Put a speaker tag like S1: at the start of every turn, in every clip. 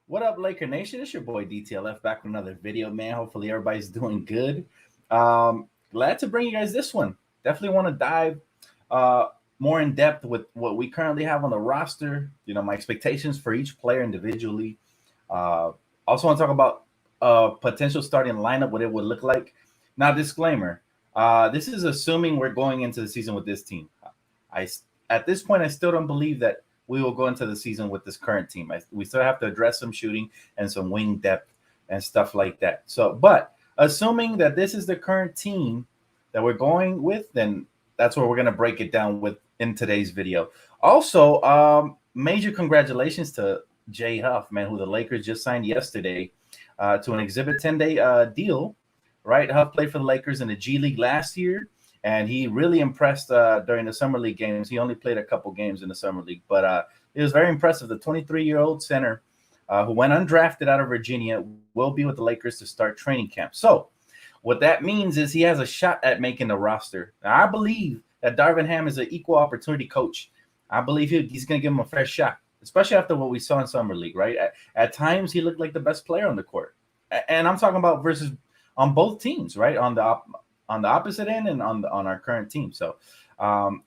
S1: What up, Laker Nation? It's your boy DTLF back with another video, man. Hopefully, everybody's doing good. Glad to bring you guys this one. Definitely want to dive uh, more in depth with what we currently have on the roster. You know, my expectations for each player individually. Uh, Also, want to talk about potential starting lineup, what it would look like. Now, disclaimer: this is assuming we're going into the season with this team. I At this point, I still don't believe that we will go into the season with this current team. We still have to address some shooting and some wing depth and stuff like that. So, but assuming that this is the current team that we're going with, then that's where we're going to break it down with in today's video. Also, major congratulations to Jay Huff, man, who the Lakers just signed yesterday to an Exhibit 10-day deal, right? Huff played for the Lakers in the G League last year, and he really impressed during the Summer League games. He only played a couple games in the Summer League, but it was very impressive. The 23-year-old center who went undrafted out of Virginia will be with the Lakers to start training camp. So what that means is he has a shot at making the roster. Now, I believe that Darvin Ham is an equal opportunity coach. I believe he's going to give him a fair shot, especially after what we saw in Summer League, right? At times, he looked like the best player on the court. And I'm talking about versus on both teams, right? On the opposite end and on our current team. So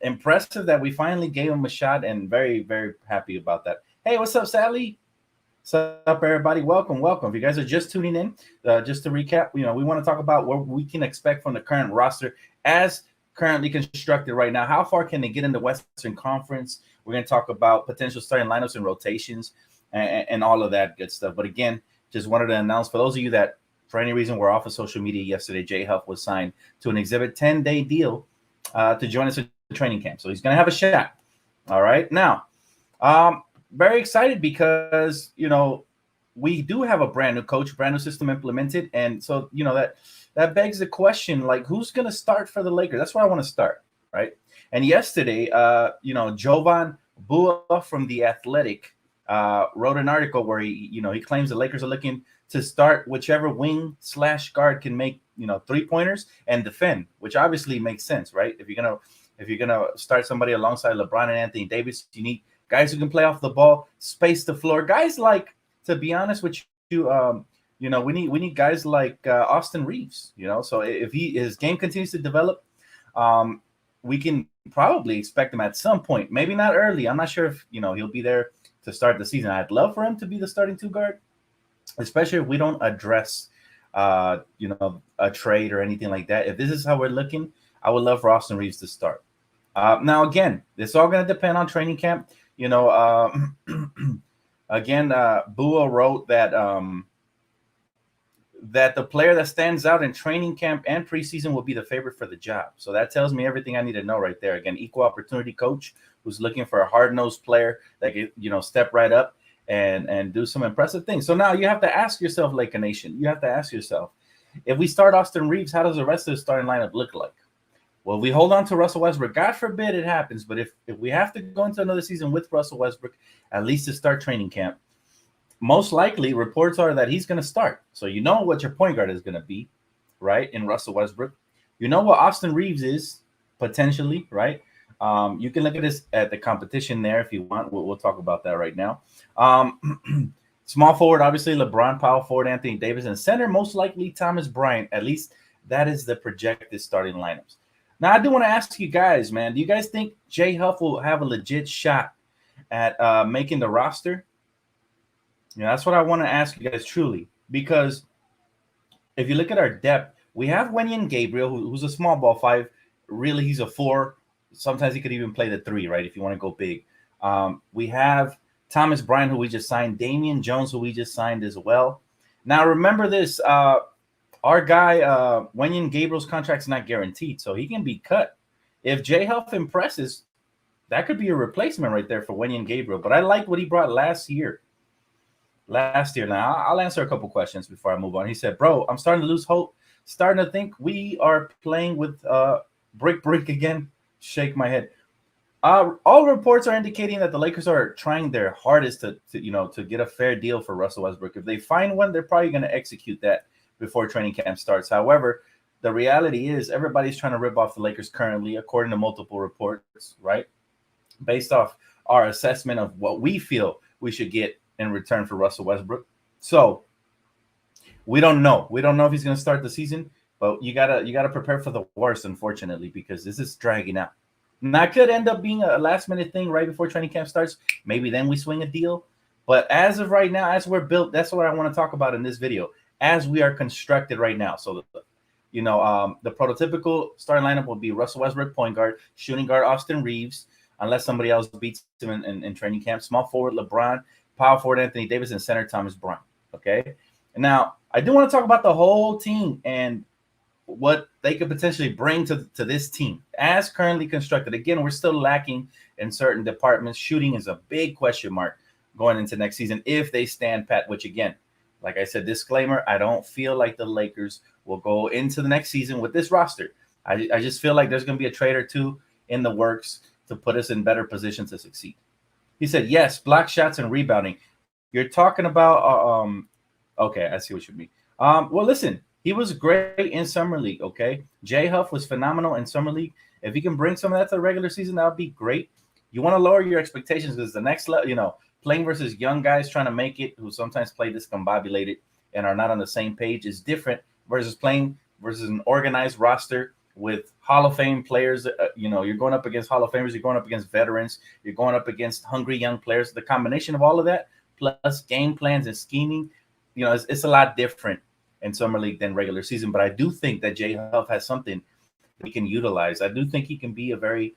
S1: impressive that we finally gave him a shot, and very, very happy about that. Hey, what's up, Sally? What's up, everybody? Welcome. If you guys are just tuning in, just to recap, we want to talk about what we can expect from the current roster as currently constructed right now. How far can they get in the Western Conference? We're going to talk about potential starting lineups and rotations and all of that good stuff. But again, just wanted to announce for those of you that for any reason were off of social media yesterday, Jay Huff was signed to an Exhibit 10-day deal to join us at training camp. So he's going to have a shot. All right. Now, very excited because, we do have a brand new coach, brand new system implemented. And so, that begs the question, like, who's going to start for the Lakers? That's where I want to start, right? And yesterday, Jovan Bua from The Athletic wrote an article where he claims the Lakers are looking to start whichever wing / guard can make, 3-pointers and defend, which obviously makes sense, right? If you're gonna start somebody alongside LeBron and Anthony Davis, you need guys who can play off the ball, space the floor. Guys like, to be honest with you, we need guys like Austin Reeves. So if his game continues to develop, we can probably expect him at some point. Maybe not early. I'm not sure if he'll be there to start the season. I'd love for him to be the starting 2 guard, especially if we don't address a trade or anything like that. If this is how we're looking, I would love for Austin Reeves to start. Now, again, it's all going to depend on training camp. Again, Bua wrote that that the player that stands out in training camp and preseason will be the favorite for the job. So that tells me everything I need to know right there. Again, equal opportunity coach who's looking for a hard-nosed player that can, step right up and do some impressive things. So now you have to ask yourself, Laker Nation, you have to ask yourself, if we start Austin Reeves, how does the rest of the starting lineup look like? Well, we hold on to Russell Westbrook. God forbid it happens, but if we have to go into another season with Russell Westbrook, at least to start training camp, most likely reports are that he's going to start. So you know what your point guard is going to be, right, in Russell Westbrook. You know what Austin Reeves is, potentially, right? You can look at this at the competition there if you want. We'll talk about that right now. Small forward, obviously, LeBron, power forward, Anthony Davis, and center, most likely Thomas Bryant. At least that is the projected starting lineups. Now, I do want to ask you guys, man, do you guys think Jay Huff will have a legit shot at making the roster? That's what I want to ask you guys truly, because if you look at our depth, we have Wenyen Gabriel, who's a small ball 5. Really, he's a 4. Sometimes he could even play the 3, right, if you want to go big. We have Thomas Bryant, who we just signed, Damian Jones, who we just signed as well. Now, remember this, our guy, Wenyen Gabriel's contract's not guaranteed, so he can be cut. If Jay Huff impresses, that could be a replacement right there for Wenyen Gabriel. But I like what he brought last year. Now, I'll answer a couple questions before I move on. He said, bro, I'm starting to lose hope. Starting to think we are playing with brick again. Shake my head. All reports are indicating that the Lakers are trying their hardest to get a fair deal for Russell Westbrook. If they find one, they're probably going to execute that before training camp starts. However, the reality is everybody's trying to rip off the Lakers currently, according to multiple reports, right? Based off our assessment of what we feel we should get in return for Russell Westbrook. So we don't know. We don't know if he's going to start the season, but you gotta prepare for the worst, unfortunately, because this is dragging out. And that could end up being a last minute thing right before training camp starts. Maybe then we swing a deal. But as of right now, as we're built, that's what I want to talk about in this video. As we are constructed right now, so the prototypical starting lineup will be Russell Westbrook, point guard, shooting guard Austin Reeves, unless somebody else beats him in training camp. Small forward LeBron, power forward Anthony Davis, and center Thomas Bryant. Okay. And now I do want to talk about the whole team and what they could potentially bring to this team as currently constructed. Again, we're still lacking in certain departments. Shooting is a big question mark going into next season if they stand pat, which again, like I said, disclaimer, I don't feel like the Lakers will go into the next season with this roster. I just feel like there's going to be a trade or two in the works to put us in better position to succeed. He said, yes, block shots and rebounding. You're talking about, okay, I see what you mean. Well, listen, he was great in Summer League, okay? Jay Huff was phenomenal in Summer League. If he can bring some of that to the regular season, that would be great. You want to lower your expectations because the next level, playing versus young guys trying to make it who sometimes play discombobulated and are not on the same page is different versus playing versus an organized roster with Hall of Fame players. You're going up against Hall of Famers. You're going up against veterans. You're going up against hungry young players. The combination of all of that plus game plans and scheming, it's a lot different in Summer League than regular season. But I do think that Jay Huff has something we can utilize. I do think he can be a very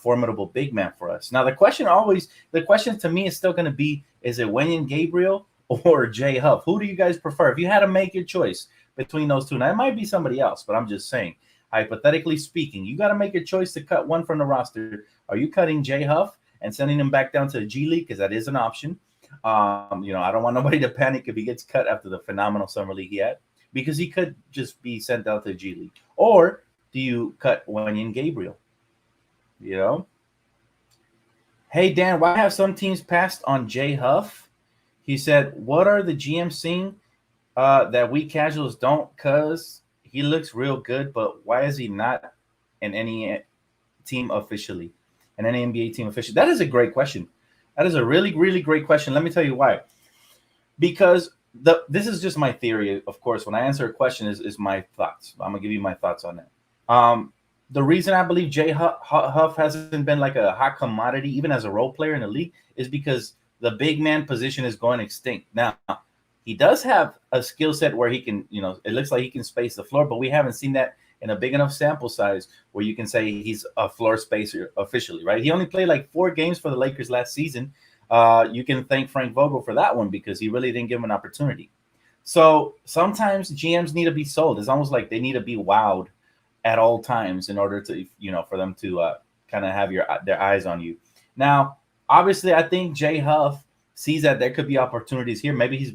S1: formidable big man for us. Now, the question to me is still going to be, is it Wenyen Gabriel or Jay Huff? Who do you guys prefer? If you had to make your choice between those two, now it might be somebody else, but I'm just saying, hypothetically speaking, you got to make a choice to cut one from the roster. Are you cutting Jay Huff and sending him back down to the G League? Because that is an option. I don't want nobody to panic if he gets cut after the phenomenal Summer League he had, because he could just be sent down to the G League. Or do you cut Wenyen Gabriel? Hey, Dan, why have some teams passed on Jay Huff? He said, what are the GM seeing that we casuals don't? Because he looks real good, but why is he not in any team officially? In any NBA team officially? That is a great question. That is a really, really great question. Let me tell you why. Because this is just my theory, of course. When I answer a question is my thoughts. I'm going to give you my thoughts on that. The reason I believe Jay Huff hasn't been like a hot commodity, even as a role player in the league, is because the big man position is going extinct. Now, he does have a skill set where he can, it looks like he can space the floor, but we haven't seen that in a big enough sample size where you can say he's a floor spacer officially, right? He only played like 4 games for the Lakers last season. You can thank Frank Vogel for that one because he really didn't give him an opportunity. So sometimes GMs need to be sold. It's almost like they need to be wowed at all times in order to, for them to kind of have their eyes on you. Now, obviously, I think Jay Huff sees that there could be opportunities here. Maybe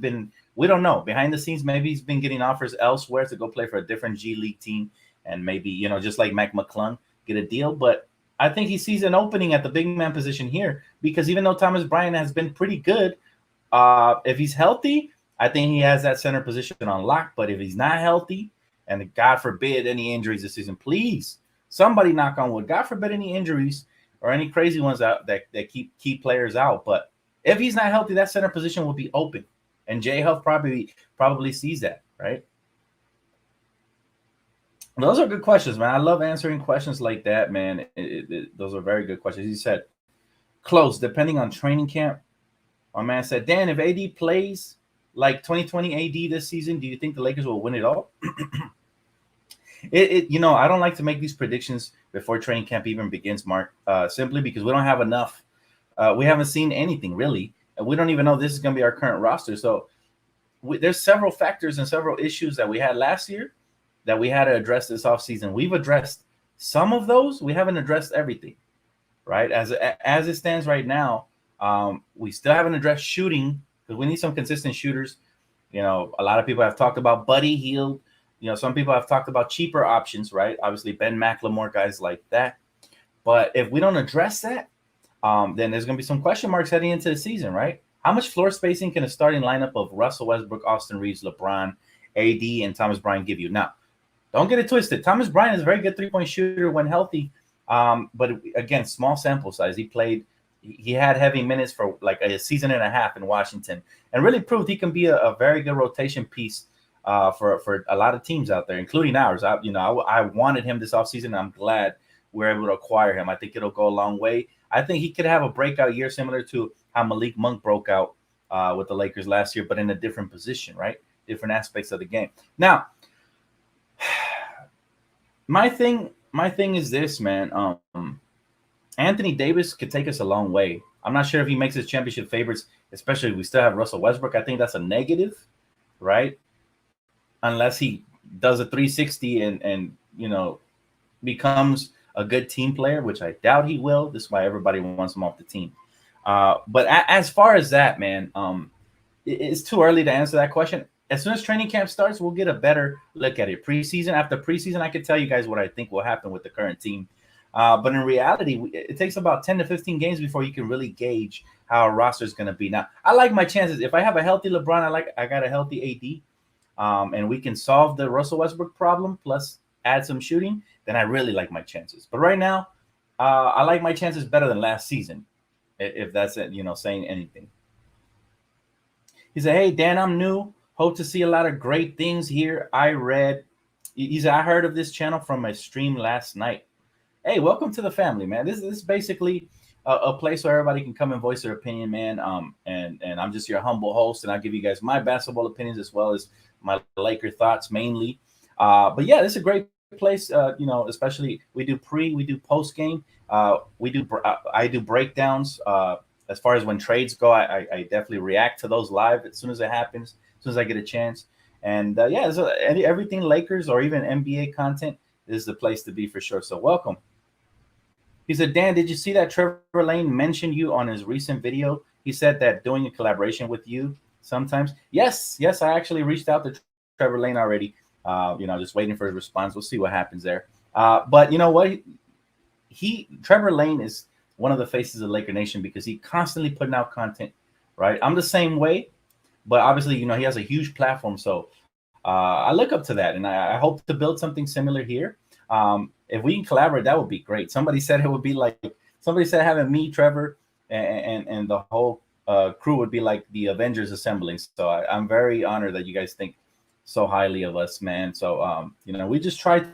S1: we don't know. Behind the scenes, maybe he's been getting offers elsewhere to go play for a different G League team and maybe, just like Mac McClung, get a deal. But I think he sees an opening at the big man position here because even though Thomas Bryant has been pretty good, if he's healthy, I think he has that center position on lock. But if he's not healthy, and God forbid any injuries this season, please, somebody knock on wood. God forbid any injuries or any crazy ones that keep key players out. But if he's not healthy, that center position will be open. And Jay Huff probably sees that, right? Those are good questions, man. I love answering questions like that, man. Those are very good questions. He said, close, depending on training camp. My man said, Dan, if AD plays like 2020 AD this season, do you think the Lakers will win it all? I don't like to make these predictions before training camp even begins, Mark, simply because we don't have enough. We haven't seen anything really. And we don't even know this is going to be our current roster. So there's several factors and several issues that we had last year that we had to address this offseason. We've addressed some of those. We haven't addressed everything, right? As it stands right now, we still haven't addressed shooting because we need some consistent shooters. A lot of people have talked about Buddy Hield. Some people have talked about cheaper options, right? Obviously, Ben McLemore, guys like that. But if we don't address that, then there's going to be some question marks heading into the season, right? How much floor spacing can a starting lineup of Russell Westbrook, Austin Reeves, LeBron, AD, and Thomas Bryant give you? Now, don't get it twisted. Thomas Bryant is a very good three-point shooter when healthy. But again, small sample size. He played he had heavy minutes for like a season and a half in Washington, and really proved he can be a very good rotation piece for a lot of teams out there, including ours. I wanted him this offseason, and I'm glad we're able to acquire him. I think it'll go a long way. I think he could have a breakout year similar to how Malik Monk broke out with the Lakers last year, but in a different position, right? Different aspects of the game. Now, my thing is this, man. Anthony Davis could take us a long way. I'm not sure if he makes his championship favorites, especially if we still have Russell Westbrook. I think that's a negative, right? Unless he does a 360 and becomes a good team player, which I doubt he will. This is why everybody wants him off the team. But as far as that, man, it's too early to answer that question. As soon as training camp starts, we'll get a better look at it. After preseason, I can tell you guys what I think will happen with the current team. But in reality, it takes about 10 to 15 games before you can really gauge how a roster is going to be. Now, I like my chances. If I have a healthy LeBron, I got a healthy AD, and we can solve the Russell Westbrook problem plus add some shooting, then I really like my chances. But right now, I like my chances better than last season, if that's saying anything. He said, "Hey, Dan, I'm new. Hope to see a lot of great things here. He said, I heard of this channel from a stream last night. Hey, welcome to the family, man. This is basically a place where everybody can come and voice their opinion, man. And I'm just your humble host, and I'll give you guys my basketball opinions as well as my Laker thoughts mainly. But yeah, this is a great place. Especially we do post game. I do breakdowns. As far as when trades go, I definitely react to those live as soon as it happens, as soon as I get a chance. And so everything Lakers or even NBA content is the place to be for sure. So welcome. He said, Dan, did you see that Trevor Lane mentioned you on his recent video? He said that doing a collaboration with you sometimes. Yes, I actually reached out to Trevor Lane already. Just waiting for his response. We'll see what happens there. But you know what? Trevor Lane is one of the faces of Laker Nation because he constantly putting out content, right? I'm the same way, but obviously, he has a huge platform. So I look up to that, and I hope to build something similar here. If we can collaborate, that would be great. Somebody said having me, Trevor, and the whole crew would be like the Avengers assembling. So I'm very honored that you guys think so highly of us, man. So, we just try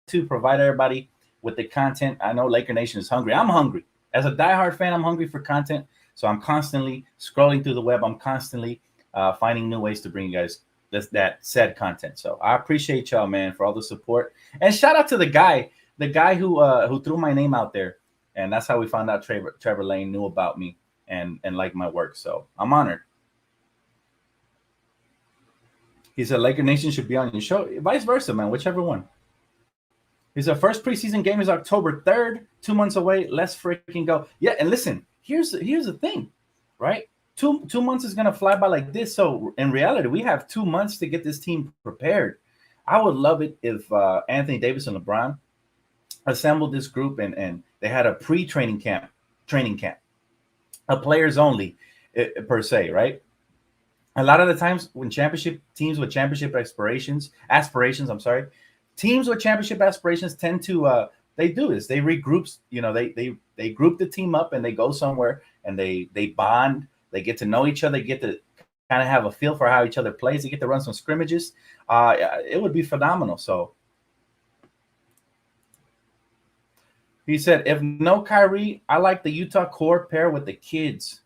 S1: to provide everybody with the content. I know Laker Nation is hungry. I'm hungry. As a diehard fan, I'm hungry for content. So I'm constantly scrolling through the web. I'm constantly finding new ways to bring you guys that said content. So I appreciate y'all, man, for all the support. And shout out to the guy who threw my name out there. And that's how we found out Trevor Lane knew about me and liked my work. So I'm honored. He said Laker Nation should be on your show. Vice versa, man, whichever one. He said first preseason game is October 3rd, 2 months away. Let's freaking go. Yeah, and listen, here's the thing, right? Two months is gonna fly by like this. So in reality, we have 2 months to get this team prepared. I would love it if Anthony Davis and LeBron assembled this group and they had a training camp, a players only per se, right? A lot of the times when teams with championship aspirations, teams with championship aspirations tend to they do this. They regroup, they group the team up and they go somewhere and they bond. They get to know each other, get to kind of have a feel for how each other plays. They get to run some scrimmages. It would be phenomenal. So he said, if no Kyrie, I like the Utah core pair with the kids.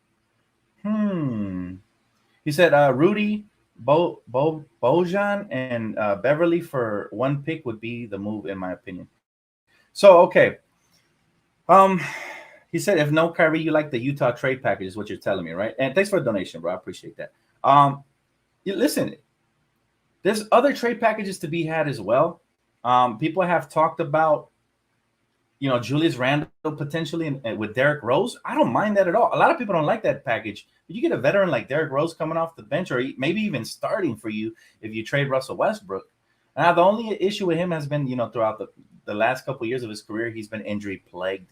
S1: He said, Rudy, Bojan, and Beverly for one pick would be the move, in my opinion. So, okay. He said, if no Kyrie, you like the Utah trade package is what you're telling me, right? And thanks for the donation, bro. I appreciate that. Listen, there's other trade packages to be had as well. People have talked about, Julius Randle potentially and with Derrick Rose. I don't mind that at all. A lot of people don't like that package. But you get a veteran like Derrick Rose coming off the bench or maybe even starting for you if you trade Russell Westbrook. Now, the only issue with him has been, throughout the last couple of years of his career, he's been injury plagued.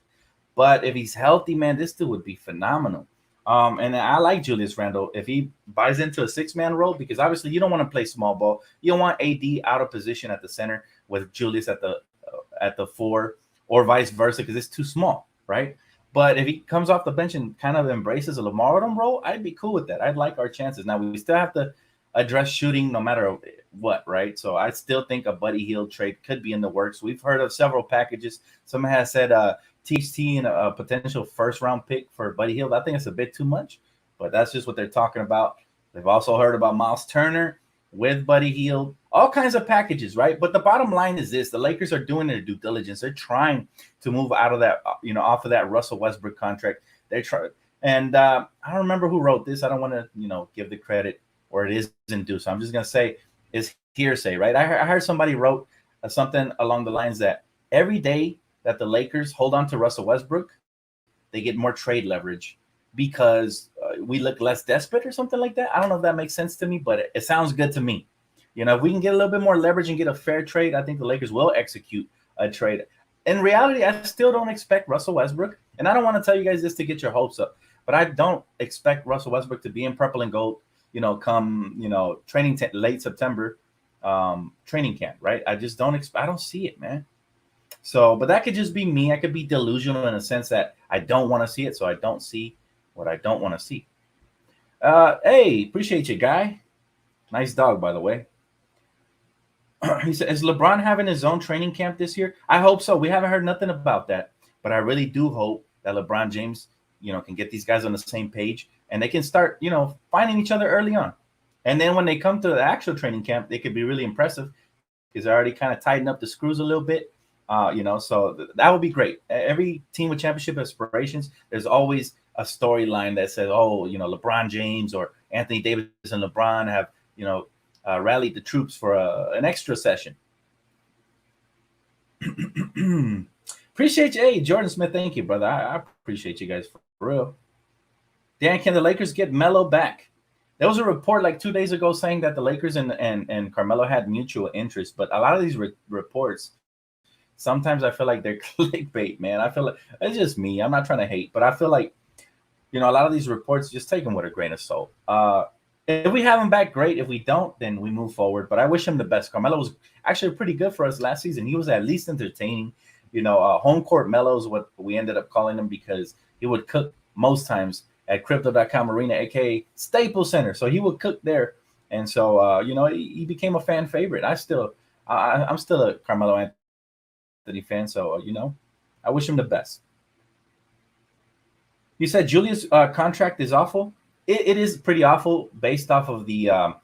S1: But if he's healthy, man, this dude would be phenomenal. And I like Julius Randle if he buys into a six-man role, because obviously you don't want to play small ball. You don't want AD out of position at the center with Julius at the 4 or vice versa, because it's too small, right? But if he comes off the bench and kind of embraces a Lamar Odom role, I'd be cool with that. I'd like our chances. Now, we still have to address shooting no matter what, right? So I still think a Buddy Hield trade could be in the works. We've heard of several packages. Someone has said THT and a potential first-round pick for Buddy Hield. I think it's a bit too much, but that's just what they're talking about. They've also heard about Miles Turner with Buddy Hield, all kinds of packages, right? But the bottom line is this: the Lakers are doing their due diligence. They're trying to move out of that, off of that Russell Westbrook contract. They're trying, and I don't remember who wrote this. I don't want to, give the credit where it isn't due. So I'm just gonna say it's hearsay, right? I heard somebody wrote something along the lines that every day that the Lakers hold on to Russell Westbrook, they get more trade leverage because we look less desperate or something like that. I don't know if that makes sense to me, but it sounds good to me. If we can get a little bit more leverage and get a fair trade, I think the Lakers will execute a trade. In reality, I still don't expect Russell Westbrook, and I don't want to tell you guys this to get your hopes up, but I don't expect Russell Westbrook to be in purple and gold, come, training late September, training camp, right? I just don't I don't see it, man. So, but that could just be me. I could be delusional in a sense that I don't want to see it, so I don't see what I don't want to see. Hey, appreciate you, guy. Nice dog, by the way. He said, is LeBron having his own training camp this year? I hope so. We haven't heard nothing about that, but I really do hope that LeBron James, can get these guys on the same page and they can start, finding each other early on. And then when they come to the actual training camp, they could be really impressive because they're already kind of tightened up the screws a little bit. So that would be great. Every team with championship aspirations, there's always a storyline that says, LeBron James or Anthony Davis and LeBron have, rallied the troops for an extra session. Appreciate you. Hey, Jordan Smith, thank you, brother. I appreciate you guys for real. Dan, can the Lakers get Melo back? There was a report like 2 days ago saying that the Lakers and Carmelo had mutual interest, but a lot of these reports, sometimes I feel like they're clickbait, man. I feel like it's just me. I'm not trying to hate, but I feel like, a lot of these reports, just take them with a grain of salt. If we have him back, great. If we don't, then we move forward. But I wish him the best. Carmelo was actually pretty good for us last season. He was at least entertaining. Home court Melo is what we ended up calling him because he would cook most times at Crypto.com Arena, aka Staples Center. So he would cook there. And so, he became a fan favorite. I'm still a Carmelo Anthony fan. So, I wish him the best. You said Julius' contract is awful. It is pretty awful based off of the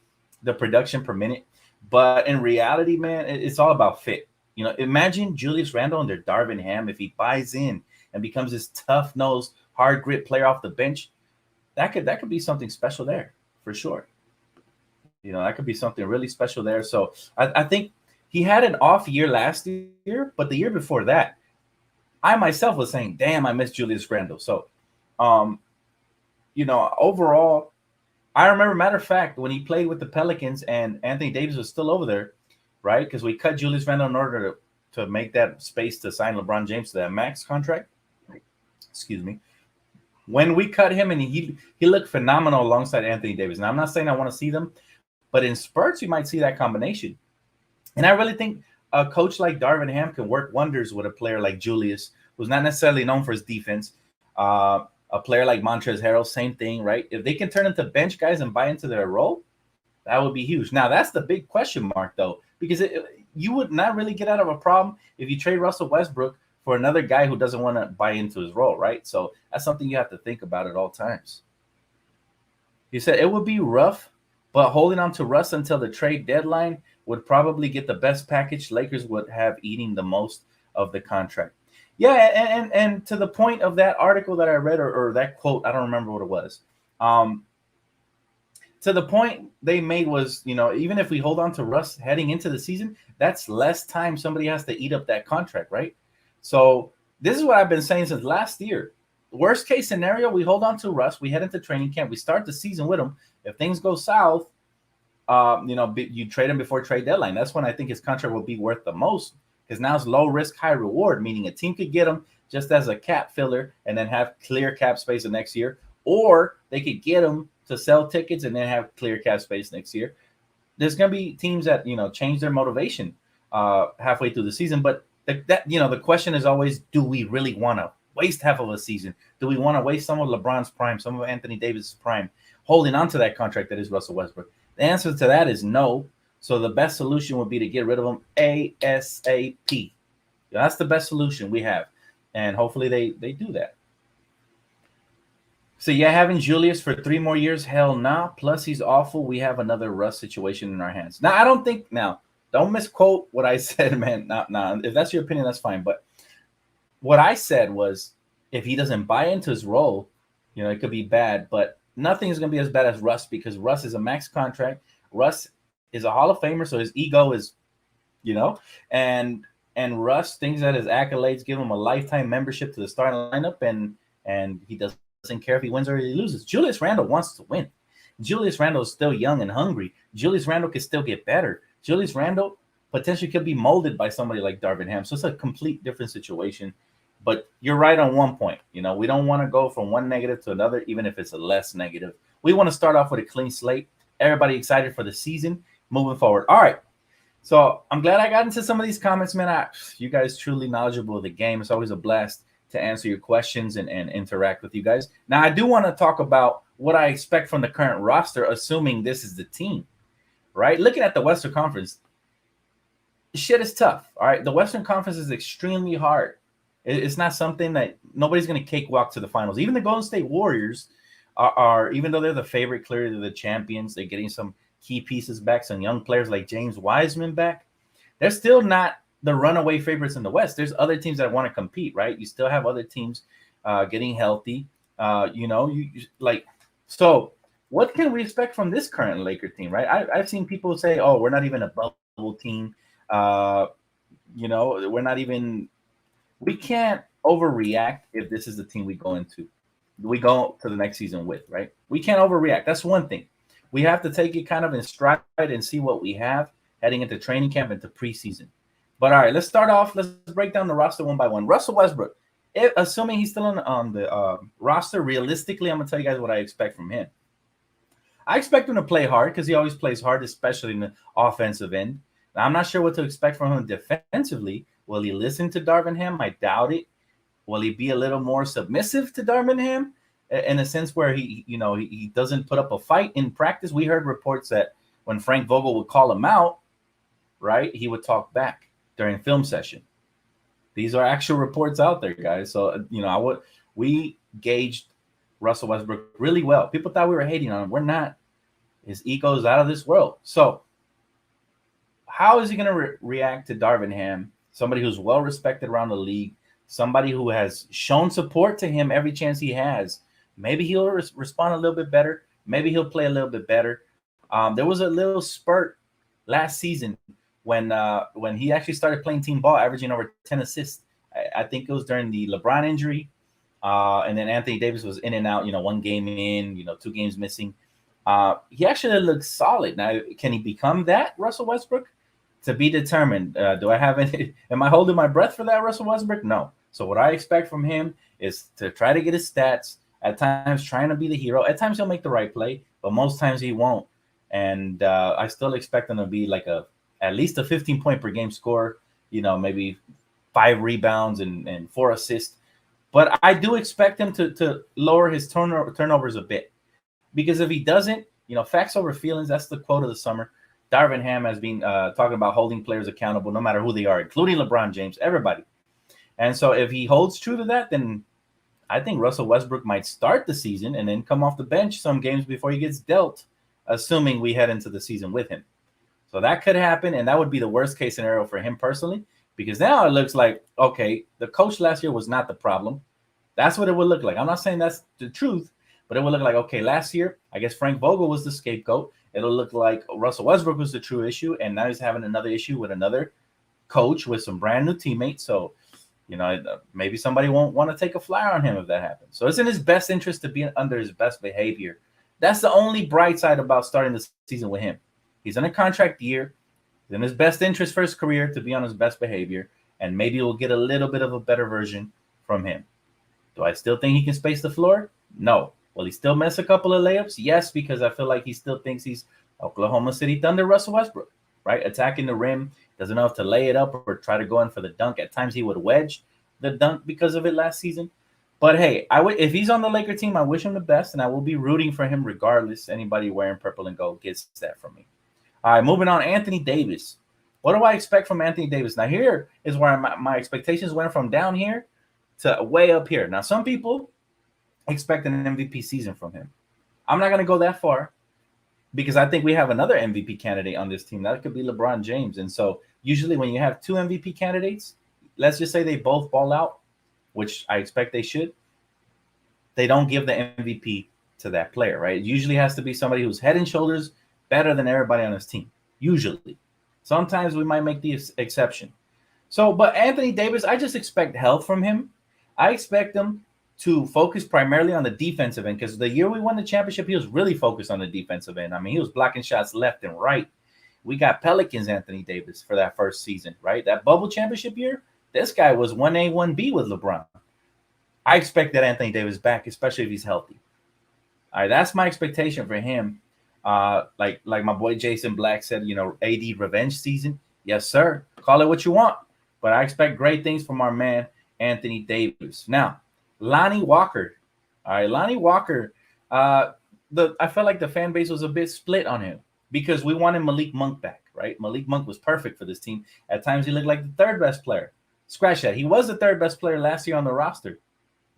S1: production per minute. But in reality, man, it's all about fit. Imagine Julius Randle under Darvin Ham if he buys in and becomes this tough-nosed, hard grit player off the bench. That could be something special there for sure. That could be something really special there. So I think he had an off year last year, but the year before that, I myself was saying, damn, I miss Julius Randle. So, overall, I remember, matter of fact, when he played with the Pelicans and Anthony Davis was still over there, right? Because we cut Julius Randle in order to make that space to sign LeBron James to that max contract. Excuse me. When we cut him and he looked phenomenal alongside Anthony Davis. Now, I'm not saying I want to see them, but in spurts, you might see that combination. And I really think a coach like Darvin Ham can work wonders with a player like Julius, who's not necessarily known for his defense. A player like Montrezl Harrell, same thing, right? If they can turn into bench guys and buy into their role, that would be huge. Now, that's the big question mark, though, because you would not really get out of a problem if you trade Russell Westbrook for another guy who doesn't want to buy into his role, right? So that's something you have to think about at all times. He said it would be rough, but holding on to Russ until the trade deadline would probably get the best package. Lakers would have eating the most of the contract. Yeah, and to the point of that article that I read or that quote, I don't remember what it was. To the point they made was, even if we hold on to Russ heading into the season, that's less time somebody has to eat up that contract, right? So this is what I've been saying since last year. Worst case scenario, we hold on to Russ. We head into training camp. We start the season with him. If things go south, you trade him before trade deadline. That's when I think his contract will be worth the most. Because now it's low risk, high reward, meaning a team could get him just as a cap filler and then have clear cap space the next year. Or they could get him to sell tickets and then have clear cap space next year. There's going to be teams that, change their motivation halfway through the season. But the question is always, do we really want to waste half of a season? Do we want to waste some of LeBron's prime, some of Anthony Davis' prime, holding on to that contract that is Russell Westbrook? The answer to that is no. So the best solution would be to get rid of him ASAP. That's the best solution we have. And hopefully they do that. So yeah, having Julius for 3 more years, hell nah. Plus he's awful. We have another Russ situation in our hands. Now, I don't think, don't misquote what I said, man. Nah. If that's your opinion, that's fine. But what I said was, if he doesn't buy into his role, it could be bad. But nothing is going to be as bad as Russ, because Russ is a max contract. Russ is a Hall of Famer, so his ego is, and Russ thinks that his accolades give him a lifetime membership to the starting lineup, and he doesn't care if he wins or he loses. Julius Randle wants to win. Julius Randle is still young and hungry. Julius Randle can still get better. Julius Randle potentially could be molded by somebody like Darvin Ham. So it's a complete different situation. But you're right on one point. We don't want to go from one negative to another, even if it's a less negative. We want to start off with a clean slate. Everybody excited for the season moving forward. All right. So I'm glad I got into some of these comments, man. You guys truly knowledgeable of the game. It's always a blast to answer your questions and interact with you guys. Now, I do want to talk about what I expect from the current roster, assuming this is the team, right? Looking at the Western Conference, shit is tough, all right? The Western Conference is extremely hard. It's not something that nobody's going to cakewalk to the finals. Even the Golden State Warriors are, even though they're the favorite, clearly they're the champions, they're getting some key pieces back, some young players like James Wiseman back. They're still not the runaway favorites in the West. There's other teams that want to compete, right? You still have other teams getting healthy. So what can we expect from this current Laker team, right? I've seen people say, oh, we're not even a bubble team. We're not even, we can't overreact if this is the team we go to the next season with, right? We can't overreact. That's one thing. We have to take it kind of in stride and see what we have heading into training camp, into preseason. But all right, let's start off. Let's break down the roster one by one. Russell Westbrook, assuming he's still on the roster, realistically, I'm going to tell you guys what I expect from him. I expect him to play hard because he always plays hard, especially in the offensive end. Now, I'm not sure what to expect from him defensively. Will he listen to Darvin Ham? I doubt it. Will he be a little more submissive to Darvin Ham in a sense where he doesn't put up a fight in practice? We heard reports that when Frank Vogel would call him out, right, he would talk back during film session. These are actual reports out there, guys. So, we gauged Russell Westbrook really well. People thought we were hating on him. We're not. His ego is out of this world. So how is he going to react to Darvin Ham, somebody who's well respected around the league, somebody who has shown support to him every chance he has? Maybe he'll respond a little bit better. Maybe he'll play a little bit better. There was a little spurt last season when he actually started playing team ball, averaging over 10 assists. I think it was during the LeBron injury. And then Anthony Davis was in and out, one game in, 2 games missing. He actually looks solid. Now, can he become that, Russell Westbrook? To be determined. Do I have any? Am I holding my breath for that, Russell Westbrook? No. So what I expect from him is to try to get his stats, at times trying to be the hero. At times he'll make the right play, but most times he won't. And I still expect him to be like at least a 15-point per game scorer, maybe 5 rebounds and 4 assists. But I do expect him to lower his turnovers a bit, because if he doesn't, facts over feelings, that's the quote of the summer. Darvin Ham has been talking about holding players accountable, no matter who they are, including LeBron James, everybody. And so if he holds true to that, then I think Russell Westbrook might start the season and then come off the bench some games before he gets dealt, assuming we head into the season with him. So that could happen, and that would be the worst case scenario for him personally, because now it looks like, okay, the coach last year was not the problem. That's what it would look like. I'm not saying that's the truth, but it would look like, okay, last year, I guess Frank Vogel was the scapegoat. It'll look like Russell Westbrook was the true issue, and now he's having another issue with another coach with some brand new teammates. So, maybe somebody won't want to take a flyer on him if that happens. So it's in his best interest to be under his best behavior. That's the only bright side about starting the season with him. He's in a contract year. It's in his best interest for his career to be on his best behavior, and maybe we'll get a little bit of a better version from him. Do I still think he can space the floor? No. Will he still miss a couple of layups? Yes, because I feel like he still thinks he's Oklahoma City Thunder Russell Westbrook, right? Attacking the rim, doesn't know if to lay it up or try to go in for the dunk. At times he would wedge the dunk because of it last season. But hey, I would if he's on the Laker team, I wish him the best, and I will be rooting for him regardless. Anybody wearing purple and gold gets that from me. All right, moving on. Anthony Davis. What do I expect from Anthony Davis? Now here is where my expectations went from down here to way up here. Now some people expect an MVP season from him. I'm not going to go that far because I think we have another MVP candidate on this team. That could be LeBron James. And so usually when you have two MVP candidates, let's just say they both ball out, which I expect they should, they don't give the MVP to that player, right? It usually has to be somebody who's head and shoulders better than everybody on his team. Usually. Sometimes we might make the exception. So, but Anthony Davis, I just expect health from him. I expect him to focus primarily on the defensive end because the year we won the championship, he was really focused on the defensive end. I mean, he was blocking shots left and right. We got Pelicans Anthony Davis for that first season, right? That bubble championship year, this guy was 1A, 1B with LeBron. I expect that Anthony Davis back, especially if he's healthy. All right, that's my expectation for him. Like my boy Jason Black said, AD revenge season. Yes, sir. Call it what you want. But I expect great things from our man, Anthony Davis. Now, Lonnie Walker. All right, Lonnie Walker. I felt like the fan base was a bit split on him because we wanted Malik Monk back, right? Malik Monk was perfect for this team. At times, he looked like the third best player. Scratch that. He was the third best player last year on the roster.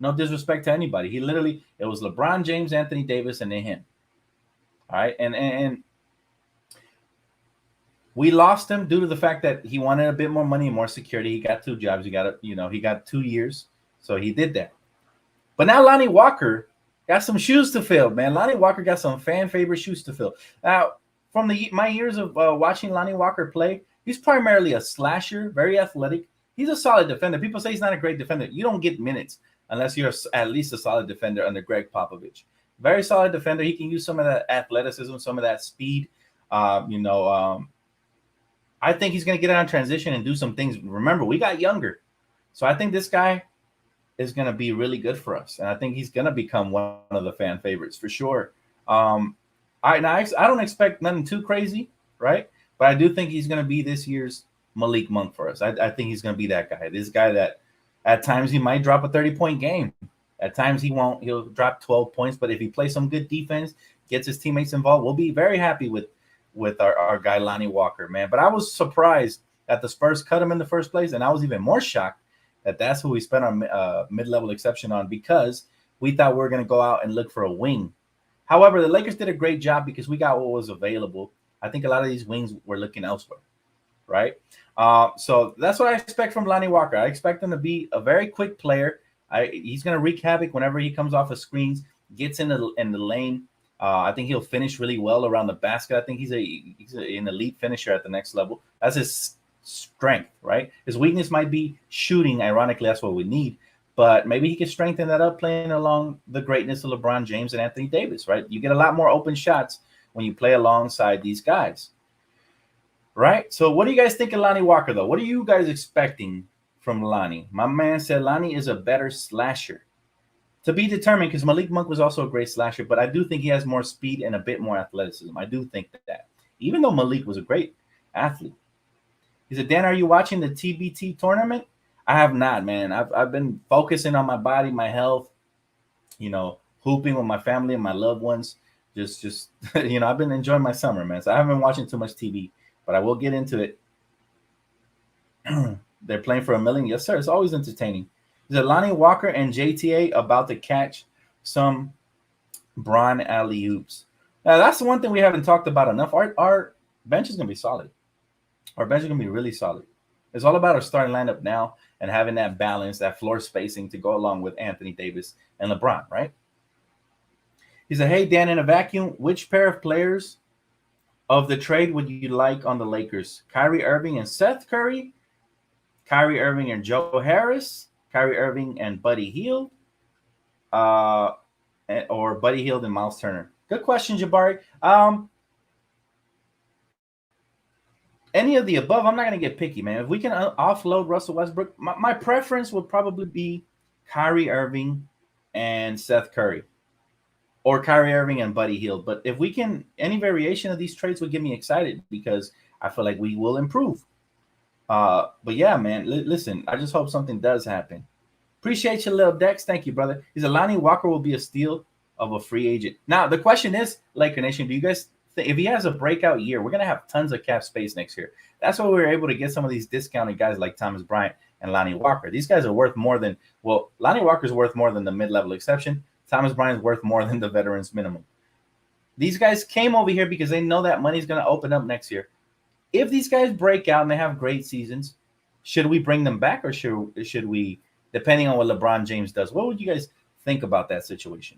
S1: No disrespect to anybody. It was LeBron James, Anthony Davis, and then him. All right, and we lost him due to the fact that he wanted a bit more money and more security. He got two jobs. He got 2 years, so he did that. But now Lonnie Walker got some shoes to fill, man. Lonnie Walker got some fan favorite shoes to fill. Now, from my years of watching Lonnie Walker play, he's primarily a slasher, very athletic. He's a solid defender. People say he's not a great defender. You don't get minutes unless you're at least a solid defender under Greg Popovich. Very solid defender. He can use some of that athleticism, some of that speed. I think he's going to get out in transition and do some things. Remember, we got younger. So I think this guy is going to be really good for us. And I think he's going to become one of the fan favorites for sure. I don't expect nothing too crazy, right? But I do think he's going to be this year's Malik Monk for us. I think he's going to be that guy. This guy that at times he might drop a 30-point game. At times he won't. He'll drop 12 points. But if he plays some good defense, gets his teammates involved, we'll be very happy with our guy Lonnie Walker, man. But I was surprised that the Spurs cut him in the first place. And I was even more shocked that that's who we spent our mid-level exception on because we thought we were going to go out and look for a wing. However, the Lakers did a great job because we got what was available. I think a lot of these wings were looking elsewhere, right? So that's what I expect from Lonnie Walker. I expect him to be a very quick player. He's going to wreak havoc whenever he comes off of screens, gets in the lane. I think he'll finish really well around the basket. I think he's an elite finisher at the next level. That's his strength, right? His weakness might be shooting. Ironically, that's what we need. But maybe he can strengthen that up playing along the greatness of LeBron James and Anthony Davis, right? You get a lot more open shots when you play alongside these guys, right? So what do you guys think of Lonnie Walker, though? What are you guys expecting from Lonnie? My man said Lonnie is a better slasher. To be determined, because Malik Monk was also a great slasher, but I do think he has more speed and a bit more athleticism. I do think that. Even though Malik was a great athlete. He said, Dan, are you watching the TBT tournament? I have not, man. I've been focusing on my body, my health, hooping with my family and my loved ones. Just I've been enjoying my summer, man. So I haven't been watching too much TV, but I will get into it. They're playing for $1 million. Yes, sir. It's always entertaining. Is it Lonnie Walker and JTA about to catch some Bron alley-oops? Now, that's the one thing we haven't talked about enough. Our bench is going to be solid. Our bench is going to be really solid. It's all about our starting lineup now and having that balance, that floor spacing to go along with Anthony Davis and LeBron, right? He said, hey, Dan, in a vacuum, which pair of players of the trade would you like on the Lakers? Kyrie Irving and Seth Curry? Kyrie Irving and Joe Harris? Kyrie Irving and Buddy Hield? Or Buddy Hield and Miles Turner? Good question, Jabari. Any of the above, I'm not going to get picky, man. If we can offload Russell Westbrook, my preference would probably be Kyrie Irving and Seth Curry. Or Kyrie Irving and Buddy Hield. But if we can, any variation of these trades would get me excited because I feel like we will improve. But yeah, man, listen, I just hope something does happen. Appreciate your little Dex. Thank you, brother. He said Lonnie Walker will be a steal of a free agent. Now, the question is, Laker Nation, do you guys think if he has a breakout year, we're going to have tons of cap space next year? That's why we were able to get some of these discounted guys like Thomas Bryant and Lonnie Walker. These guys are worth more than, well, Lonnie Walker's worth more than the mid-level exception. Thomas Bryant's worth more than the veterans minimum. These guys came over here because they know that money's going to open up next year. If these guys break out and they have great seasons, should we bring them back or should we, depending on what LeBron James does? What would you guys think about that situation?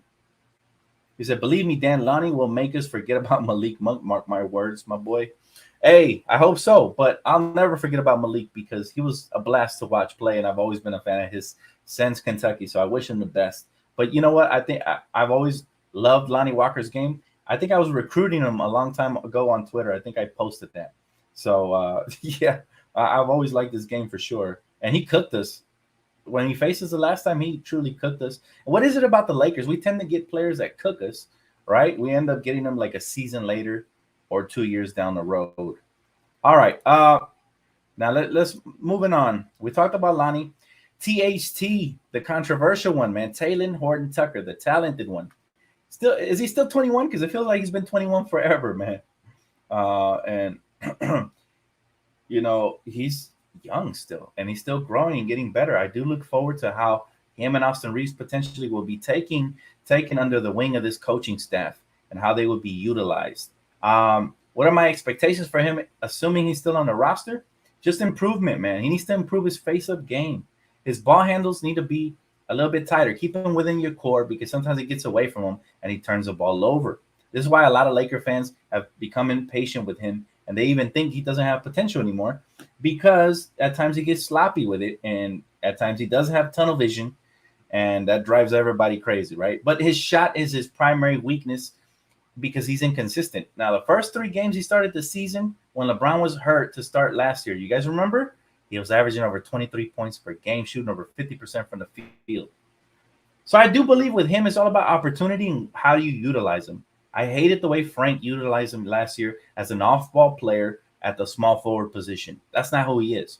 S1: He said, believe me, Dan, Lonnie will make us forget about Malik Monk. Mark my words, my boy. Hey, I hope so, but I'll never forget about Malik because he was a blast to watch play, and I've always been a fan of his since Kentucky, so I wish him the best. But you know what? I think I've always loved Lonnie Walker's game. I think I was recruiting him a long time ago on Twitter. I think I posted that. So, yeah, I've always liked this game for sure. And he cooked us. When he faced us the last time, he truly cooked us. And what is it about the Lakers? We tend to get players that cook us, right? We end up getting them like a season later or 2 years down the road. All right. Now let's moving on. We talked about Lonnie. THT, the controversial one, man. Talen Horton Tucker, the talented one. Is he still 21? Because it feels like he's been 21 forever, man. And you know, he's young still, and he's still growing and getting better. I do look forward to how him and Austin Reeves potentially will be taken under the wing of this coaching staff and how they will be utilized. What are my expectations for him, assuming he's still on the roster? Just improvement, man. He needs to improve his face-up game. His ball handles need to be a little bit tighter. Keep him within your core because sometimes he gets away from him and he turns the ball over. This is why a lot of Laker fans have become impatient with him, and they even think he doesn't have potential anymore because at times he gets sloppy with it, and at times he does have tunnel vision, and that drives everybody crazy, right? But his shot is his primary weakness because he's inconsistent. Now, the first 3 games he started the season when LeBron was hurt to start last year, you guys remember? He was averaging over 23 points per game, shooting over 50% from the field. So I do believe with him, it's all about opportunity and how do you utilize him. I hated the way Frank utilized him last year as an off-ball player at the small forward position. That's not who he is.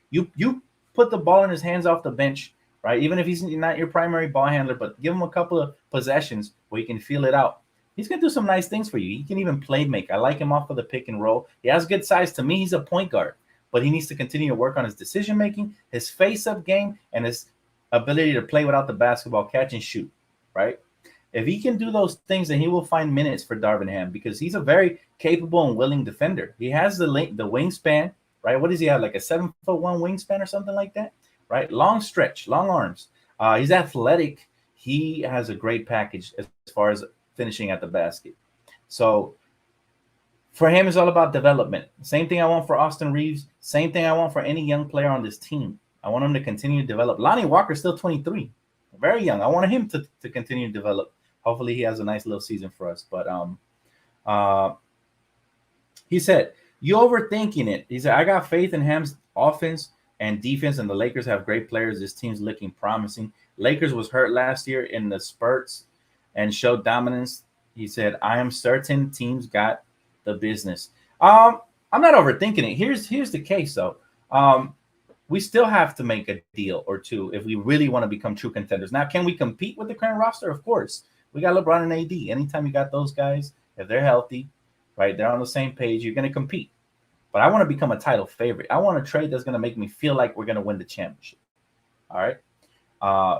S1: You put the ball in his hands off the bench, right? Even if he's not your primary ball handler, but give him a couple of possessions where he can feel it out. He's going to do some nice things for you. He can even play make. I like him off of the pick and roll. He has good size. To me, he's a point guard, but he needs to continue to work on his decision-making, his face-up game, and his ability to play without the basketball, catch and shoot, right? If he can do those things, then he will find minutes for Darvin Ham because he's a very capable and willing defender. He has the wingspan, right? What does he have, like a 7'1" wingspan or something like that, right? Long stretch, long arms. He's athletic. He has a great package as far as finishing at the basket. So for him, it's all about development. Same thing I want for Austin Reeves. Same thing I want for any young player on this team. I want him to continue to develop. Lonnie Walker's still 23, very young. I want him to continue to develop. Hopefully he has a nice little season for us. But he said, you overthinking it. He said, I got faith in Ham's offense and defense, and the Lakers have great players. This team's looking promising. Lakers was hurt last year in the spurts and showed dominance. He said, I am certain teams got the business. I'm not overthinking it. Here's the case, though. We still have to make a deal or two if we really want to become true contenders. Now, can we compete with the current roster? Of course. We got LeBron and AD. Anytime you got those guys, if they're healthy, right, they're on the same page, you're going to compete. But I want to become a title favorite. I want a trade that's going to make me feel like we're going to win the championship. All right?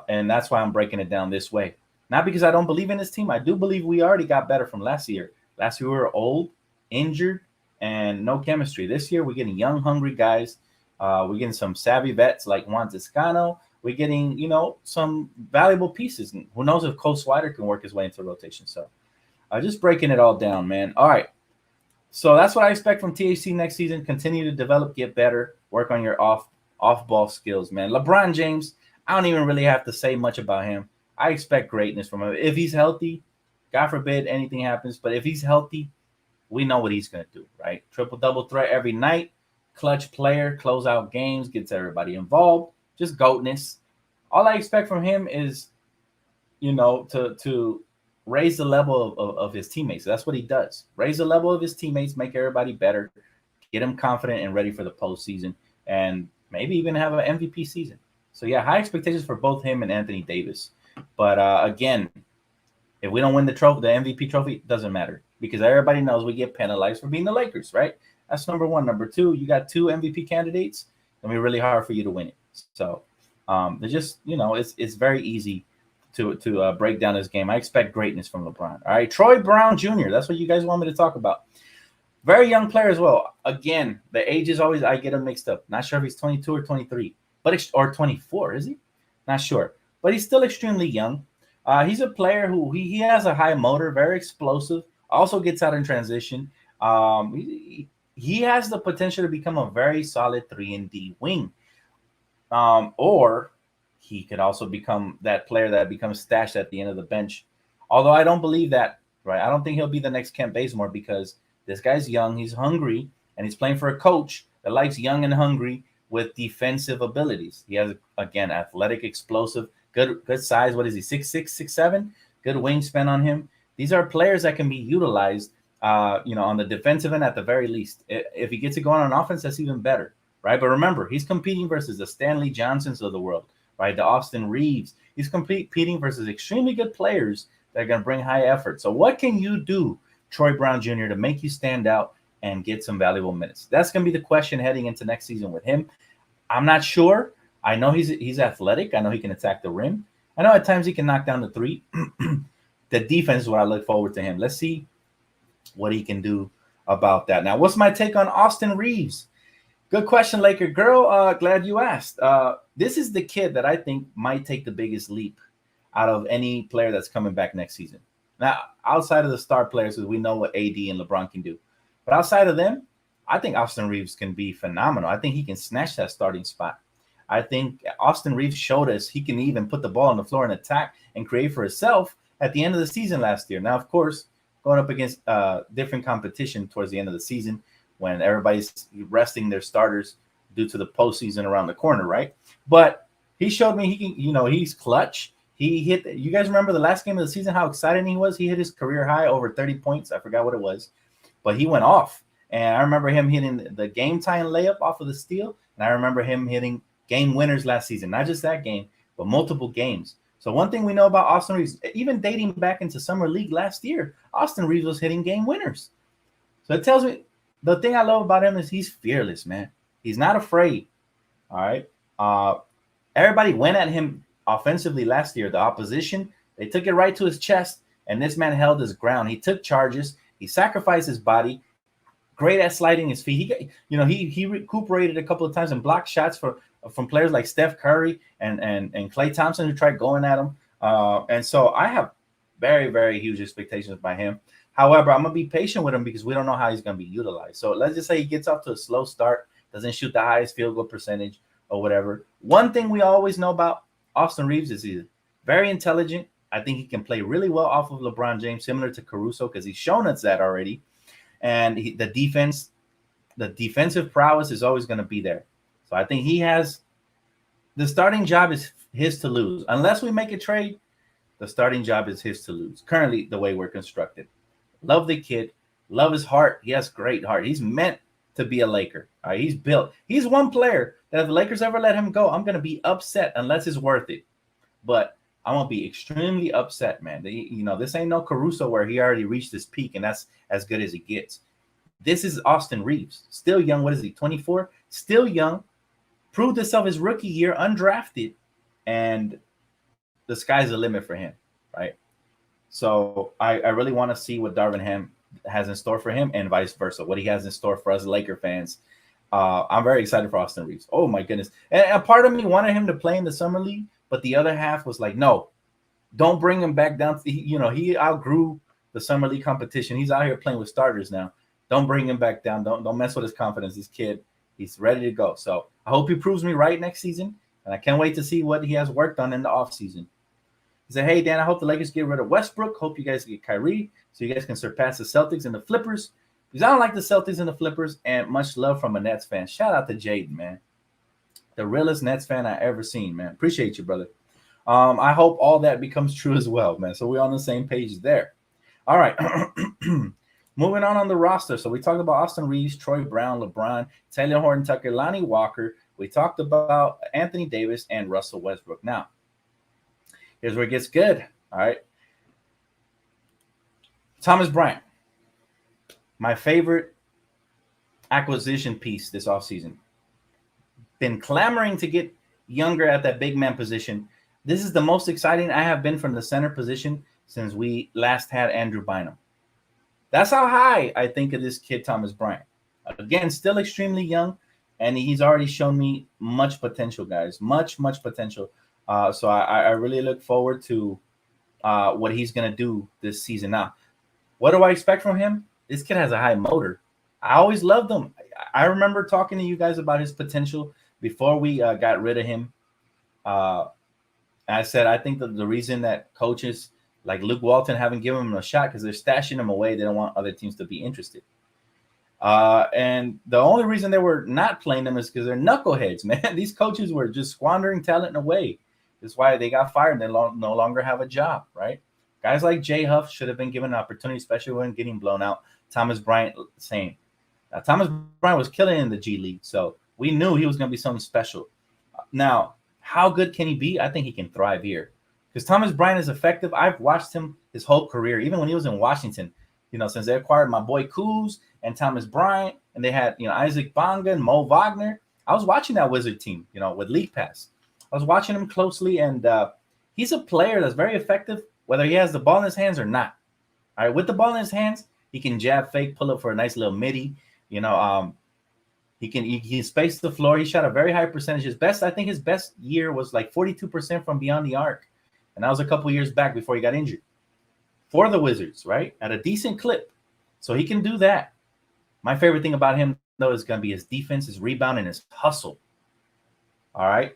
S1: And that's why I'm breaking it down this way. Not because I don't believe in this team. I do believe we already got better from last year. Last year we were old, injured, and no chemistry. This year we're getting young, hungry guys. We're getting some savvy vets like Juan Toscano. We're getting, some valuable pieces. And who knows if Cole Swider can work his way into rotation. So just breaking it all down, man. All right. So that's what I expect from THC next season. Continue to develop, get better, work on your off-ball skills, man. LeBron James, I don't even really have to say much about him. I expect greatness from him. If he's healthy, God forbid anything happens, but if he's healthy, we know what he's going to do, right? Triple-double threat every night, clutch player, close out games, gets everybody involved, just goatness. All I expect from him is, to raise the level of his teammates. That's what he does. Raise the level of his teammates, make everybody better, get them confident and ready for the postseason, and maybe even have an MVP season. So yeah, high expectations for both him and Anthony Davis. But again, if we don't win the trophy, the MVP trophy, doesn't matter because everybody knows we get penalized for being the Lakers, right? That's number one. Number two, you got two MVP candidates, and it's really hard for you to win it. So they're just, it's very easy to break down this game. I expect greatness from LeBron. All right, Troy Brown Jr. That's what you guys want me to talk about. Very young player as well. Again, the age is always, I get him mixed up. Not sure if he's 22 or 23, or 24, is he? Not sure, but he's still extremely young. He's a player who he has a high motor, very explosive. Also gets out in transition. He has the potential to become a very solid 3-and-D wing. Or he could also become that player that becomes stashed at the end of the bench. Although I don't believe that, right? I don't think he'll be the next Kent Bazemore because this guy's young, he's hungry, and he's playing for a coach that likes young and hungry with defensive abilities. He has, again, athletic, explosive, good size. What is he, 6'6", 6'7"? Good wingspan on him. These are players that can be utilized, on the defensive end at the very least. If he gets it going on offense, that's even better, right? But remember, he's competing versus the Stanley Johnsons of the world, right? The Austin Reeves. He's competing versus extremely good players that are going to bring high effort. So what can you do, Troy Brown Jr., to make you stand out and get some valuable minutes? That's going to be the question heading into next season with him. I'm not sure. I know he's athletic. I know he can attack the rim. I know at times he can knock down the three. The defense is what I look forward to him. Let's see what he can do about that. Now, what's my take on Austin Reeves? Good question, Laker girl. Glad you asked. This is the kid that I think might take the biggest leap out of any player that's coming back next season. Now, outside of the star players, because we know what AD and LeBron can do. But outside of them, I think Austin Reeves can be phenomenal. I think he can snatch that starting spot. I think Austin Reeves showed us he can even put the ball on the floor and attack and create for himself at the end of the season last year. Now, of course, going up against different competition towards the end of the season when everybody's resting their starters due to the postseason around the corner, right? But he showed me he can, he's clutch. He hit, you guys remember the last game of the season, how excited he was? He hit his career high over 30 points. I forgot what it was, but he went off. And I remember him hitting the game-tying layup off of the steal. And I remember him hitting game winners last season. Not just that game, but multiple games. So one thing we know about Austin Reeves, even dating back into Summer League last year, Austin Reeves was hitting game winners. So it tells me the thing I love about him is he's fearless, man. He's not afraid. All right. Everybody went at him offensively last year. The opposition, they took it right to his chest, and this man held his ground. He took charges. He sacrificed his body. Great at sliding his feet. He recuperated a couple of times and blocked shots from players like Steph Curry and Klay Thompson who tried going at him. And so I have very, very huge expectations by him. However, I'm going to be patient with him because we don't know how he's going to be utilized. So let's just say he gets off to a slow start, doesn't shoot the highest field goal percentage or whatever. One thing we always know about Austin Reeves is he's very intelligent. I think he can play really well off of LeBron James, similar to Caruso, because he's shown us that already. And the defensive prowess is always going to be there. So I think he has the starting job is his to lose. Unless we make a trade, the starting job is his to lose. Currently, the way we're constructed. Love the kid. Love his heart. He has great heart. He's meant to be a Laker. All right, he's built. He's one player that if the Lakers ever let him go, I'm going to be upset unless it's worth it. But I'm going to be extremely upset, man. This ain't no Caruso where he already reached his peak, and that's as good as he gets. This is Austin Reeves. Still young. What is he, 24? Still young. Proved himself his rookie year, undrafted. And the sky's the limit for him, right? So I really want to see what Darvin Ham has in store for him and vice versa, what he has in store for us Laker fans. I'm very excited for Austin Reeves. Oh, my goodness. And a part of me wanted him to play in the Summer League, but the other half was like, no, don't bring him back down. He outgrew the Summer League competition. He's out here playing with starters now. Don't bring him back down. Don't mess with his confidence. This kid, he's ready to go. So I hope he proves me right next season, and I can't wait to see what he has worked on in the offseason. He said, hey, Dan, I hope the Lakers get rid of Westbrook. Hope you guys get Kyrie so you guys can surpass the Celtics and the Flippers. Because I don't like the Celtics and the Flippers, and much love from a Nets fan. Shout out to Jaden, man. The realest Nets fan I ever seen, man. Appreciate you, brother. I hope all that becomes true as well, man. So we're on the same page there. All right. Moving on the roster. So we talked about Austin Reeves, Troy Brown, LeBron, Taylor Horton Tucker, Lonnie Walker, We talked about Anthony Davis and Russell Westbrook. Now, here's where it gets good. All right. Thomas Bryant, my favorite acquisition piece this offseason. Been clamoring to get younger at that big man position. This is the most exciting I have been from the center position since we last had Andrew Bynum. That's how high I think of this kid, Thomas Bryant. Again, still extremely young, and he's already shown me much potential, guys. Much potential. So I really look forward to what he's going to do this season. Now, what do I expect from him? This kid has a high motor. I always loved him. I remember talking to you guys about his potential before we got rid of him. I said I think that the reason that coaches like Luke Walton haven't given him a shot because they're stashing him away. They don't want other teams to be interested. And the only reason they were not playing them is because they're knuckleheads, man. These coaches were just squandering talent away. That's why they got fired. They no longer have a job, right? Guys like Jay Huff should have been given an opportunity, especially when getting blown out. Thomas Bryant, same. Now, Thomas Bryant was killing in the G League, so we knew he was going to be something special. Now, how good can he be? I think he can thrive here. Because Thomas Bryant is effective. I've watched him his whole career, even when he was in Washington. Since they acquired my boy Kuz and Thomas Bryant, and they had, Isaac Bonga and Mo Wagner. I was watching that Wizard team, with League Pass. I was watching him closely, and he's a player that's very effective, whether he has the ball in his hands or not. All right, with the ball in his hands, he can jab fake, pull up for a nice little midi. He can space the floor. He shot a very high percentage. I think his best year was like 42% from beyond the arc. And that was a couple years back before he got injured. For the Wizards, right? At a decent clip. So he can do that. My favorite thing about him, though, is going to be his defense, his rebound, and his hustle. All right?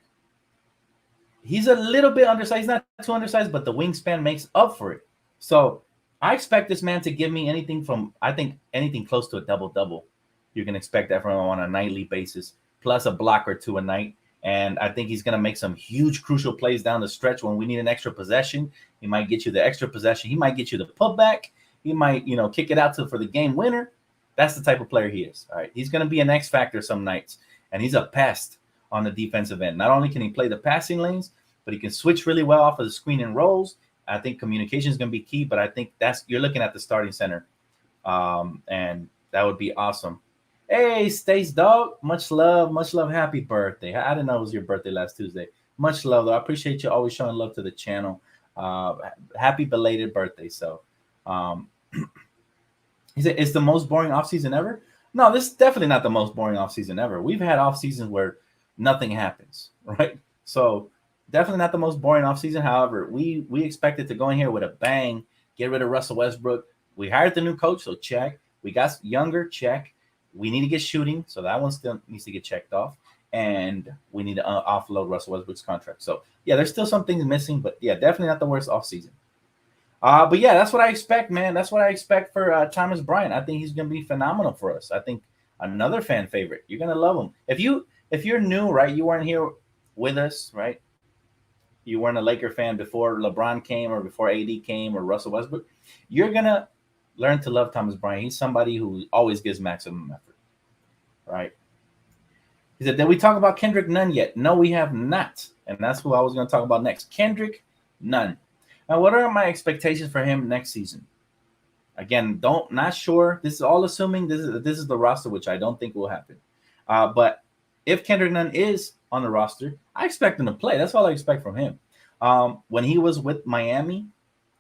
S1: He's a little bit undersized. He's not too undersized, but the wingspan makes up for it. So I expect this man to give me anything close to a double-double. You can expect that from him on a nightly basis, plus a block or two a night. And I think he's going to make some huge, crucial plays down the stretch when we need an extra possession. He might get you the extra possession. He might get you the putback. He might, kick it out for the game winner. That's the type of player he is. All right. He's going to be an X factor some nights. And he's a pest on the defensive end. Not only can he play the passing lanes, but he can switch really well off of the screen and rolls. I think communication is going to be key, but I think you're looking at the starting center. And that would be awesome. Hey, Stace Dog, much love. Happy birthday. I didn't know it was your birthday last Tuesday. Much love, though. I appreciate you always showing love to the channel. Happy belated birthday. So he said, it's the most boring offseason ever? No, this is definitely not the most boring offseason ever. We've had off seasons where nothing happens, right? So definitely not the most boring offseason. However, we expected to go in here with a bang, get rid of Russell Westbrook. We hired the new coach, so check. We got younger, check. We need to get shooting, so that one still needs to get checked off. And we need to offload Russell Westbrook's contract. So, yeah, there's still some things missing, but, yeah, definitely not the worst offseason. But, yeah, that's what I expect, man. That's what I expect for Thomas Bryant. I think he's going to be phenomenal for us. I think another fan favorite. You're going to love him. If you're new, right, you weren't here with us, right? You weren't a Laker fan before LeBron came or before AD came or Russell Westbrook. You're going to learn to love Thomas Bryant. He's somebody who always gives maximum effort, right? He said, did we talk about Kendrick Nunn yet? No, we have not. And that's who I was going to talk about next. Kendrick Nunn. Now, what are my expectations for him next season? Again, not sure. This is all assuming this is the roster, which I don't think will happen. But if Kendrick Nunn is on the roster, I expect him to play. That's all I expect from him. When he was with Miami,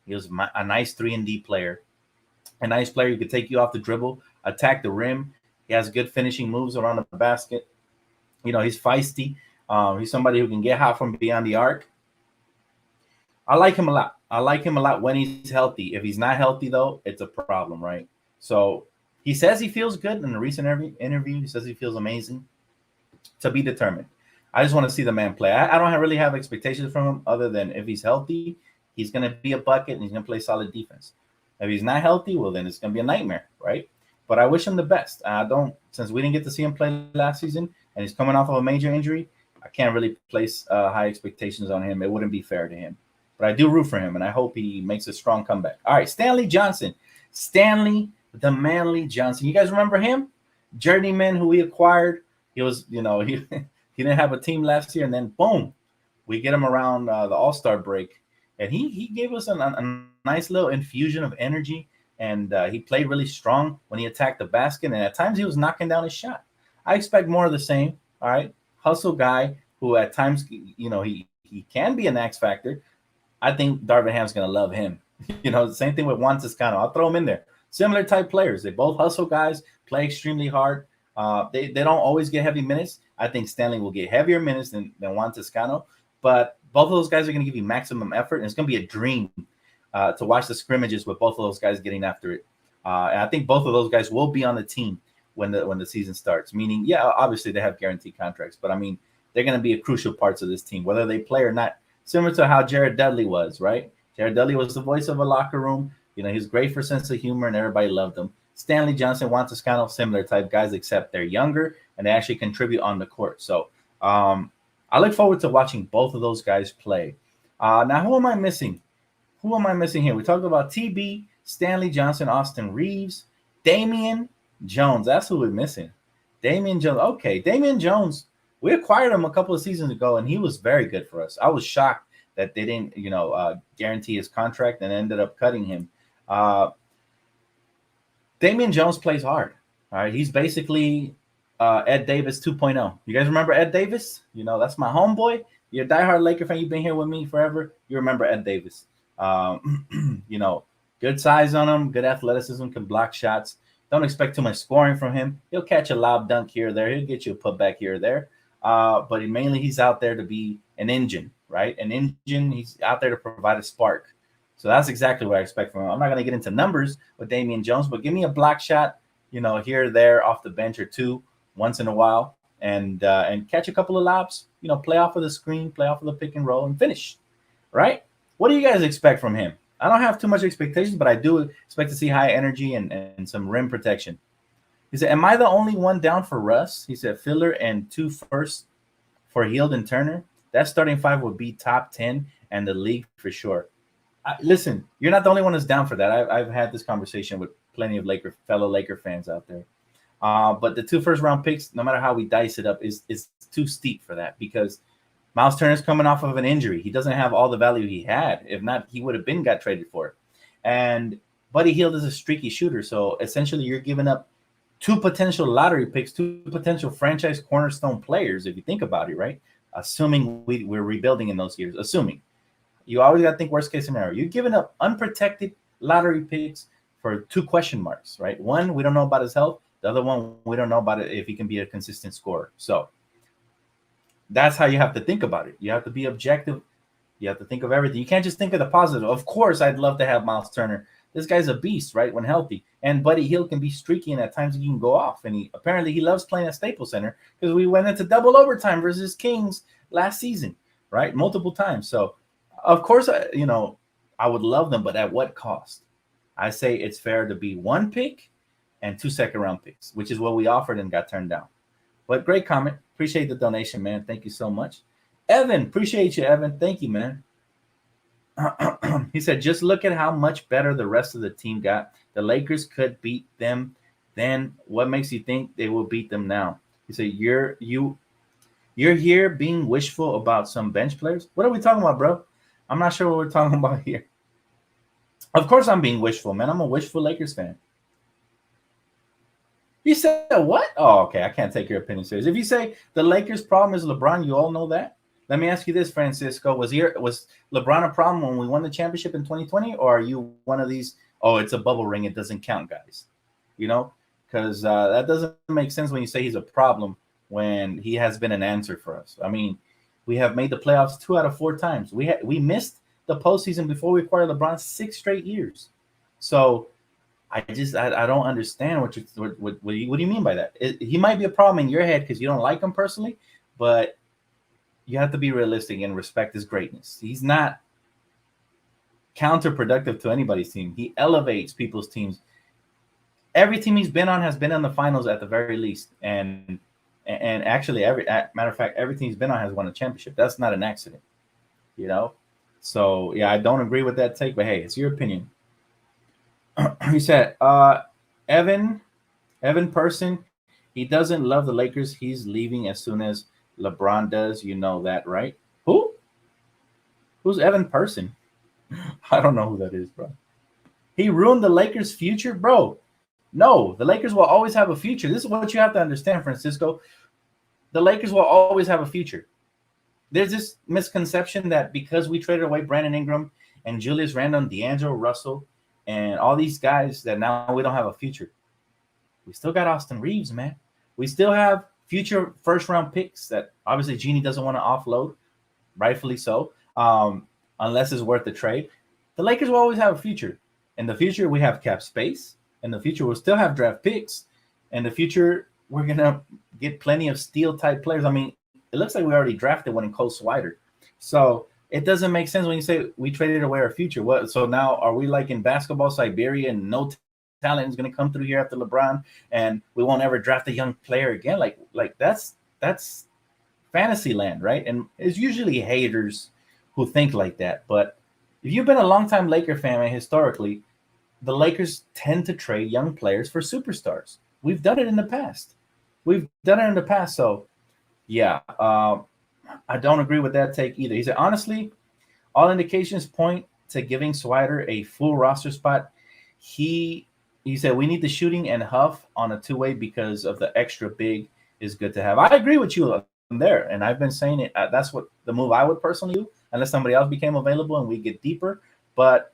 S1: he was a nice 3-and-D player. A nice player who could take you off the dribble, attack the rim. He has good finishing moves around the basket. He's feisty. He's somebody who can get hot from beyond the arc. I like him a lot. I like him a lot when he's healthy. If he's not healthy, though, it's a problem, right? So he says he feels good in the recent interview. He says he feels amazing. To be determined. I just want to see the man play. I don't really have expectations from him other than if he's healthy, he's going to be a bucket and he's going to play solid defense. If he's not healthy, well, then it's going to be a nightmare, right? But I wish him the best. Since we didn't get to see him play last season and he's coming off of a major injury, I can't really place high expectations on him. It wouldn't be fair to him. But I do root for him, and I hope he makes a strong comeback. All right, Stanley Johnson. Stanley the Manly Johnson. You guys remember him? Journeyman who we acquired. He was, He didn't have a team last year, and then boom, we get him around the All-Star break, and he gave us a nice little infusion of energy, and he played really strong when he attacked the basket, and at times he was knocking down his shot. I expect more of the same. All right, hustle guy who at times he can be an X factor. I think Darvin Ham's gonna love him. Same thing with Juan Toscano. I'll throw him in there. Similar type players. They both hustle guys, play extremely hard. They don't always get heavy minutes. I think Stanley will get heavier minutes than Juan Toscano, but both of those guys are going to give you maximum effort, and it's going to be a dream to watch the scrimmages with both of those guys getting after it. And I think both of those guys will be on the team when the season starts. Meaning, yeah, obviously they have guaranteed contracts, but I mean they're going to be a crucial parts of this team, whether they play or not. Similar to how Jared Dudley was, right? Jared Dudley was the voice of a locker room. He's great for sense of humor, and everybody loved him. Stanley Johnson, Juan Toscano, similar type guys, except they're younger and they actually contribute on the court. So I look forward to watching both of those guys play. Now, who am I missing? Who am I missing here? We talked about TB, Stanley Johnson, Austin Reeves, Damian Jones. That's who we're missing. Damian Jones. Okay, Damian Jones. We acquired him a couple of seasons ago, and he was very good for us. I was shocked that they didn't, guarantee his contract and ended up cutting him. Damian Jones plays hard. All right, he's basically Ed Davis 2.0. You guys remember Ed Davis? That's my homeboy. You're a diehard Laker fan. You've been here with me forever. You remember Ed Davis. Good size on him, good athleticism, can block shots. Don't expect too much scoring from him. He'll catch a lob dunk here or there. He'll get you a putback here or there. But mainly he's out there to be an engine, right? An engine. He's out there to provide a spark. So that's exactly what I expect from him. I'm not going to get into numbers with Damian Jones, but give me a block shot, here or there off the bench or two once in a while, and catch a couple of lobs, play off of the screen, play off of the pick and roll, and finish, right? What do you guys expect from him? I don't have too much expectations, but I do expect to see high energy and some rim protection. He said, am I the only one down for Russ? He said, filler and 2 firsts for Hield and Turner. That starting 5 would be top 10 and the league for sure. Listen, you're not the only one that's down for that. I've had this conversation with plenty of fellow Laker fans out there. But the 2 first-round picks, no matter how we dice it up, is too steep for that because Miles Turner's coming off of an injury. He doesn't have all the value he had. If not, he would have got traded for it. And Buddy Hield is a streaky shooter. So essentially, you're giving up 2 potential lottery picks, 2 potential franchise cornerstone players, if you think about it, right? Assuming we're rebuilding in those years. Assuming. You always got to think worst case scenario. You're giving up unprotected lottery picks for 2 question marks, right? One, we don't know about his health. The other one, we don't know about it if he can be a consistent scorer. So that's how you have to think about it. You have to be objective. You have to think of everything. You can't just think of the positive. Of course, I'd love to have Miles Turner. This guy's a beast, right? When healthy. And Buddy Hield can be streaky, and at times he can go off. And he loves playing at Staples Center because we went into double overtime versus Kings last season, right? Multiple times. So, of course, I would love them, but at what cost? I say it's fair to be 1 pick and 2 second-round picks, which is what we offered and got turned down. But great comment. Appreciate the donation, man. Thank you so much. Evan, appreciate you, Evan. Thank you, man. He said, just look at how much better the rest of the team got. The Lakers could beat them. Then what makes you think they will beat them now? He said, you're here being wishful about some bench players. What are we talking about, bro? I'm not sure what we're talking about here. Of course I'm being wishful, man. I'm a wishful Lakers fan. You said what? Oh, okay. I can't take your opinion serious. If you say the Lakers' problem is LeBron, you all know that. Let me ask you this, Francisco. Was LeBron a problem when we won the championship in 2020? Or are you one of these, it's a bubble ring, it doesn't count guys? Because that doesn't make sense when you say he's a problem when he has been an answer for us. I mean, we have made the playoffs 2 out of 4 times. We missed the postseason before we acquired LeBron 6 straight years. So I don't understand what do you mean by that? He might be a problem in your head because you don't like him personally, but you have to be realistic and respect his greatness. He's not counterproductive to anybody's team. He elevates people's teams. Every team he's been on has been in the finals at the very least, and actually matter of fact, every team he's been on has won a championship. That's not an accident, So yeah, I don't agree with that take, but hey, it's your opinion. He said, Evan Person, he doesn't love the Lakers. He's leaving as soon as LeBron does. You know that, right? Who? Who's Evan Person? I don't know who that is, bro. He ruined the Lakers' future, bro. No, the Lakers will always have a future. This is what you have to understand, Francisco. The Lakers will always have a future. There's this misconception that because we traded away Brandon Ingram and Julius Randle, D'Angelo Russell, and all these guys, that now we don't have a future. We still got Austin Reeves, man. We still have future first-round picks that obviously Genie doesn't want to offload, rightfully so, unless it's worth the trade. The Lakers will always have a future. In the future, we have cap space. In the future, we'll still have draft picks. In the future, we're going to get plenty of steal-type players. I mean, it looks like we already drafted one in Cole Swider. So it doesn't make sense when you say we traded away our future. What? So now are we like in basketball Siberia and no talent is going to come through here after LeBron and we won't ever draft a young player again? Like that's fantasy land, right? And it's usually haters who think like that. But if you've been a longtime Laker fan, and historically, the Lakers tend to trade young players for superstars. We've done it in the past. So, yeah, I don't agree with that take either. He said, honestly, all indications point to giving Swider a full roster spot. He said, we need the shooting and Huff on a two-way because of the extra big is good to have. I agree with you there, and I've been saying it. That's what the move I would personally do, unless somebody else became available and we get deeper. But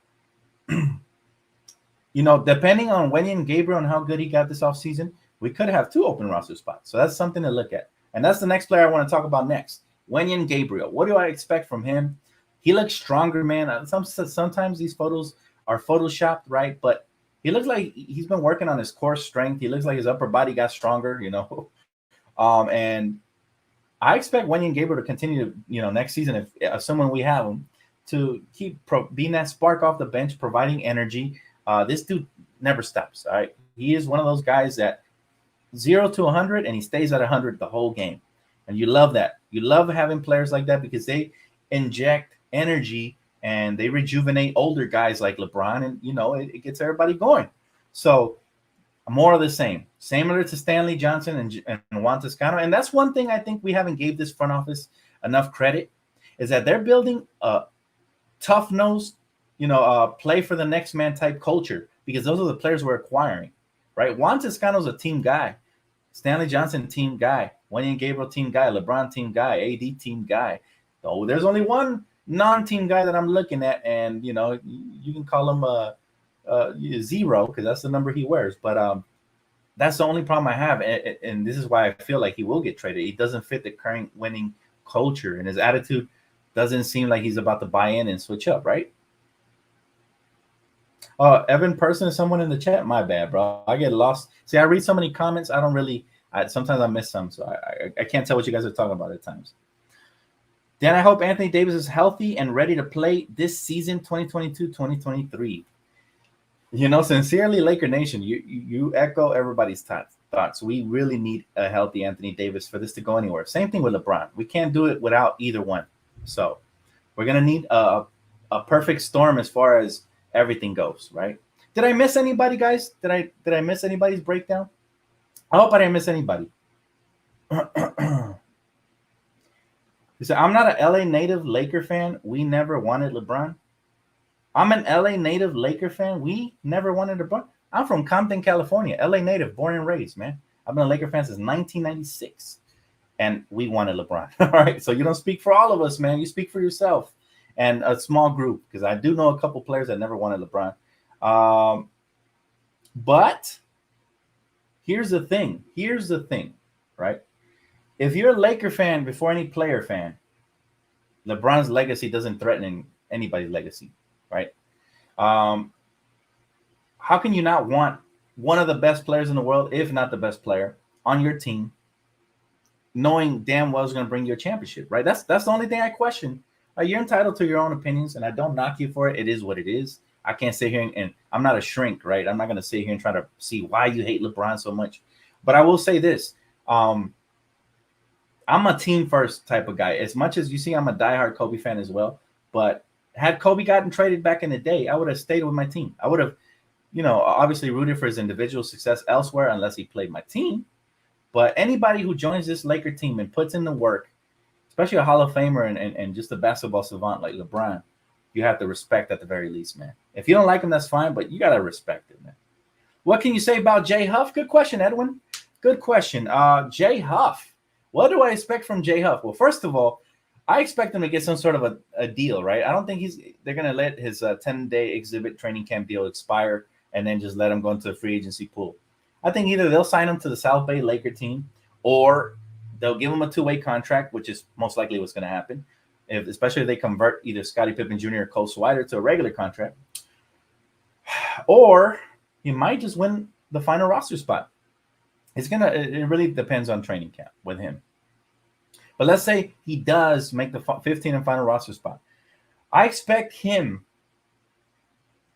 S1: depending on Wenyen Gabriel and how good he got this offseason, we could have two open roster spots. So that's something to look at. And that's the next player I want to talk about next. Wenyen Gabriel. What do I expect from him? He looks stronger, man. Sometimes these photos are photoshopped, right? But he looks like he's been working on his core strength. He looks like his upper body got stronger, And I expect Wenyen Gabriel to continue to, next season, if assuming we have him, to keep being that spark off the bench, providing energy. This dude never stops. All right, he is one of those guys that 0 to 100 and he stays at 100 the whole game, and you love that. You love having players like that because they inject energy and they rejuvenate older guys like LeBron, and it gets everybody going. So more of the same, similar to Stanley Johnson and Juan Toscano. And that's one thing I think we haven't gave this front office enough credit, is that they're building a tough-nosed, play for the next man type culture, because those are the players we're acquiring, right? Juan Toscano's a team guy. Stanley Johnson, team guy. Wenyen Gabriel, team guy. LeBron, team guy. AD, team guy. So there's only one non-team guy that I'm looking at, and, you can call him zero because that's the number he wears. But that's the only problem I have, and this is why I feel like he will get traded. He doesn't fit the current winning culture, and his attitude doesn't seem like he's about to buy in and switch up, right? Evan Person is someone in the chat. My bad, bro. I get lost. See, I read so many comments. I don't really. Sometimes I miss some, so I can't tell what you guys are talking about at times. Dan, I hope Anthony Davis is healthy and ready to play this season, 2022-2023. Sincerely, Laker Nation, you echo everybody's thoughts. We really need a healthy Anthony Davis for this to go anywhere. Same thing with LeBron. We can't do it without either one. So we're gonna need a perfect storm as far as everything goes, right? Did I miss anybody, guys? Did I miss anybody's breakdown? I hope I didn't miss anybody. He said, I'm not an LA native Laker fan. We never wanted LeBron. I'm an LA native Laker fan. We never wanted LeBron. I'm from Compton, California. LA native, born and raised, man. I've been a Laker fan since 1996. And we wanted LeBron. All right. So you don't speak for all of us, man. You speak for yourself and a small group, because I do know a couple players that never wanted LeBron. But here's the thing. Right? If you're a Laker fan before any player fan, LeBron's legacy doesn't threaten anybody's legacy, right? How can you not want one of the best players in the world, if not the best player, on your team, knowing damn well is going to bring you a championship, right? That's the only thing I question. You're entitled to your own opinions, and I don't knock you for it. It is what it is. I can't sit here and I'm not a shrink, right? I'm not going to sit here and try to see why you hate LeBron so much. But I will say this. I'm a team first type of guy. As much as you see, I'm a diehard Kobe fan as well. But had Kobe gotten traded back in the day, I would have stayed with my team. I would have, obviously rooted for his individual success elsewhere unless he played my team. But anybody who joins this Laker team and puts in the work especially a Hall of Famer and just a basketball savant like LeBron, you have to respect at the very least, man. If you don't like him, that's fine, but you got to respect it, man. What can you say about Jay Huff? Good question, Edwin. Good question. Jay Huff. What do I expect from Jay Huff? Well, first of all, I expect him to get some sort of a deal, right? I don't think they're going to let his 10-day exhibit training camp deal expire and then just let him go into the free agency pool. I think either they'll sign him to the South Bay Laker team or they'll give him a two-way contract, which is most likely what's going to happen, especially if they convert either Scottie Pippen Jr. or Cole Swider to a regular contract. Or he might just win the final roster spot. It really depends on training camp with him. But let's say he does make the 15 and final roster spot. I expect him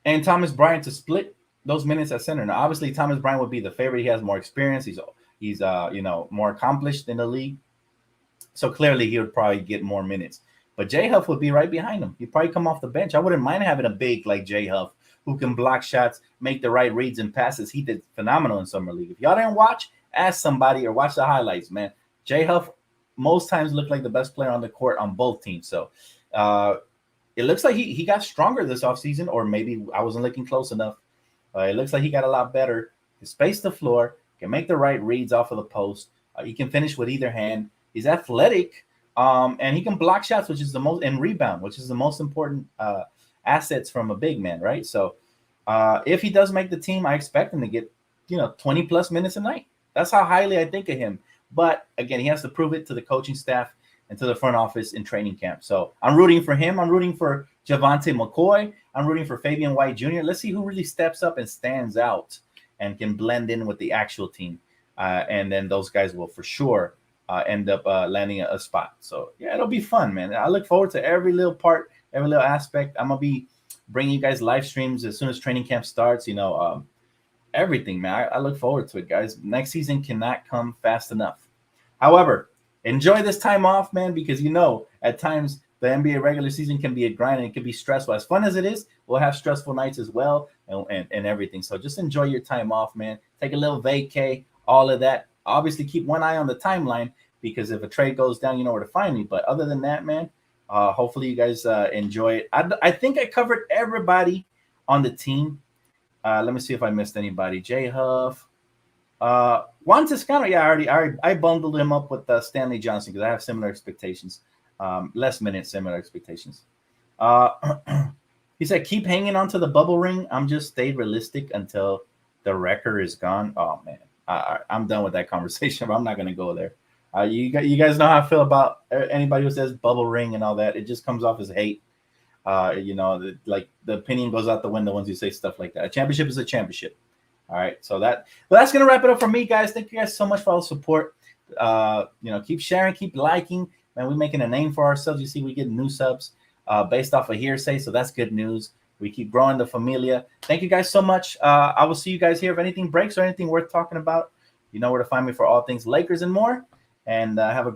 S1: and Thomas Bryant to split those minutes at center. Now, obviously, Thomas Bryant would be the favorite. He has more experience. He's more accomplished in the league. So clearly, he would probably get more minutes. But Jay Huff would be right behind him. He'd probably come off the bench. I wouldn't mind having a big like Jay Huff who can block shots, make the right reads and passes. He did phenomenal in Summer League. If y'all didn't watch, ask somebody or watch the highlights, man. Jay Huff most times looked like the best player on the court on both teams. So it looks like he got stronger this offseason, or maybe I wasn't looking close enough. It looks like he got a lot better. He can space the floor, can make the right reads off of the post. He can finish with either hand. He's athletic, and he can block shots, which is the most, and rebound, which is the most important assets from a big man, right? So if he does make the team, I expect him to get 20 plus minutes a night. That's how highly I think of him. But again, he has to prove it to the coaching staff and to the front office in training camp. So I'm rooting for him. I'm rooting for Javante McCoy. I'm rooting for Fabian White Jr. Let's see who really steps up and stands out and can blend in with the actual team. And then those guys will for sure end up landing a spot. So, yeah, it'll be fun, man. I look forward to every little part, every little aspect. I'm going to be bringing you guys live streams as soon as training camp starts, everything, man. I look forward to it, guys. Next season cannot come fast enough. However, enjoy this time off, man, because at times the NBA regular season can be a grind and it can be stressful. As fun as it is, we'll have stressful nights as well and everything. So just enjoy your time off, man. Take a little vacay, all of that. Obviously, keep one eye on the timeline because if a trade goes down, you know where to find me. But other than that, man, hopefully you guys enjoy it. I think I covered everybody on the team. Let me see if I missed anybody. Jay Huff. Juan Toscano, yeah, I bundled him up with Stanley Johnson because I have similar expectations. Less minutes, similar expectations. He said, keep hanging on to the bubble ring. I'm just stayed realistic until the record is gone. Oh, man. I'm done with that conversation, but I'm not going to go there. You guys know how I feel about anybody who says bubble ring and all that. It just comes off as hate. The opinion goes out the window once you say stuff like that. A championship is a championship. All right. So that's going to wrap it up for me, guys. Thank you guys so much for all the support. Keep sharing, keep liking. Man, we're making a name for ourselves. You see, we get new subs based off of hearsay. So that's good news. We keep growing the familia. Thank you guys so much. I will see you guys here. If anything breaks or anything worth talking about, you know where to find me for all things Lakers and more. And have a great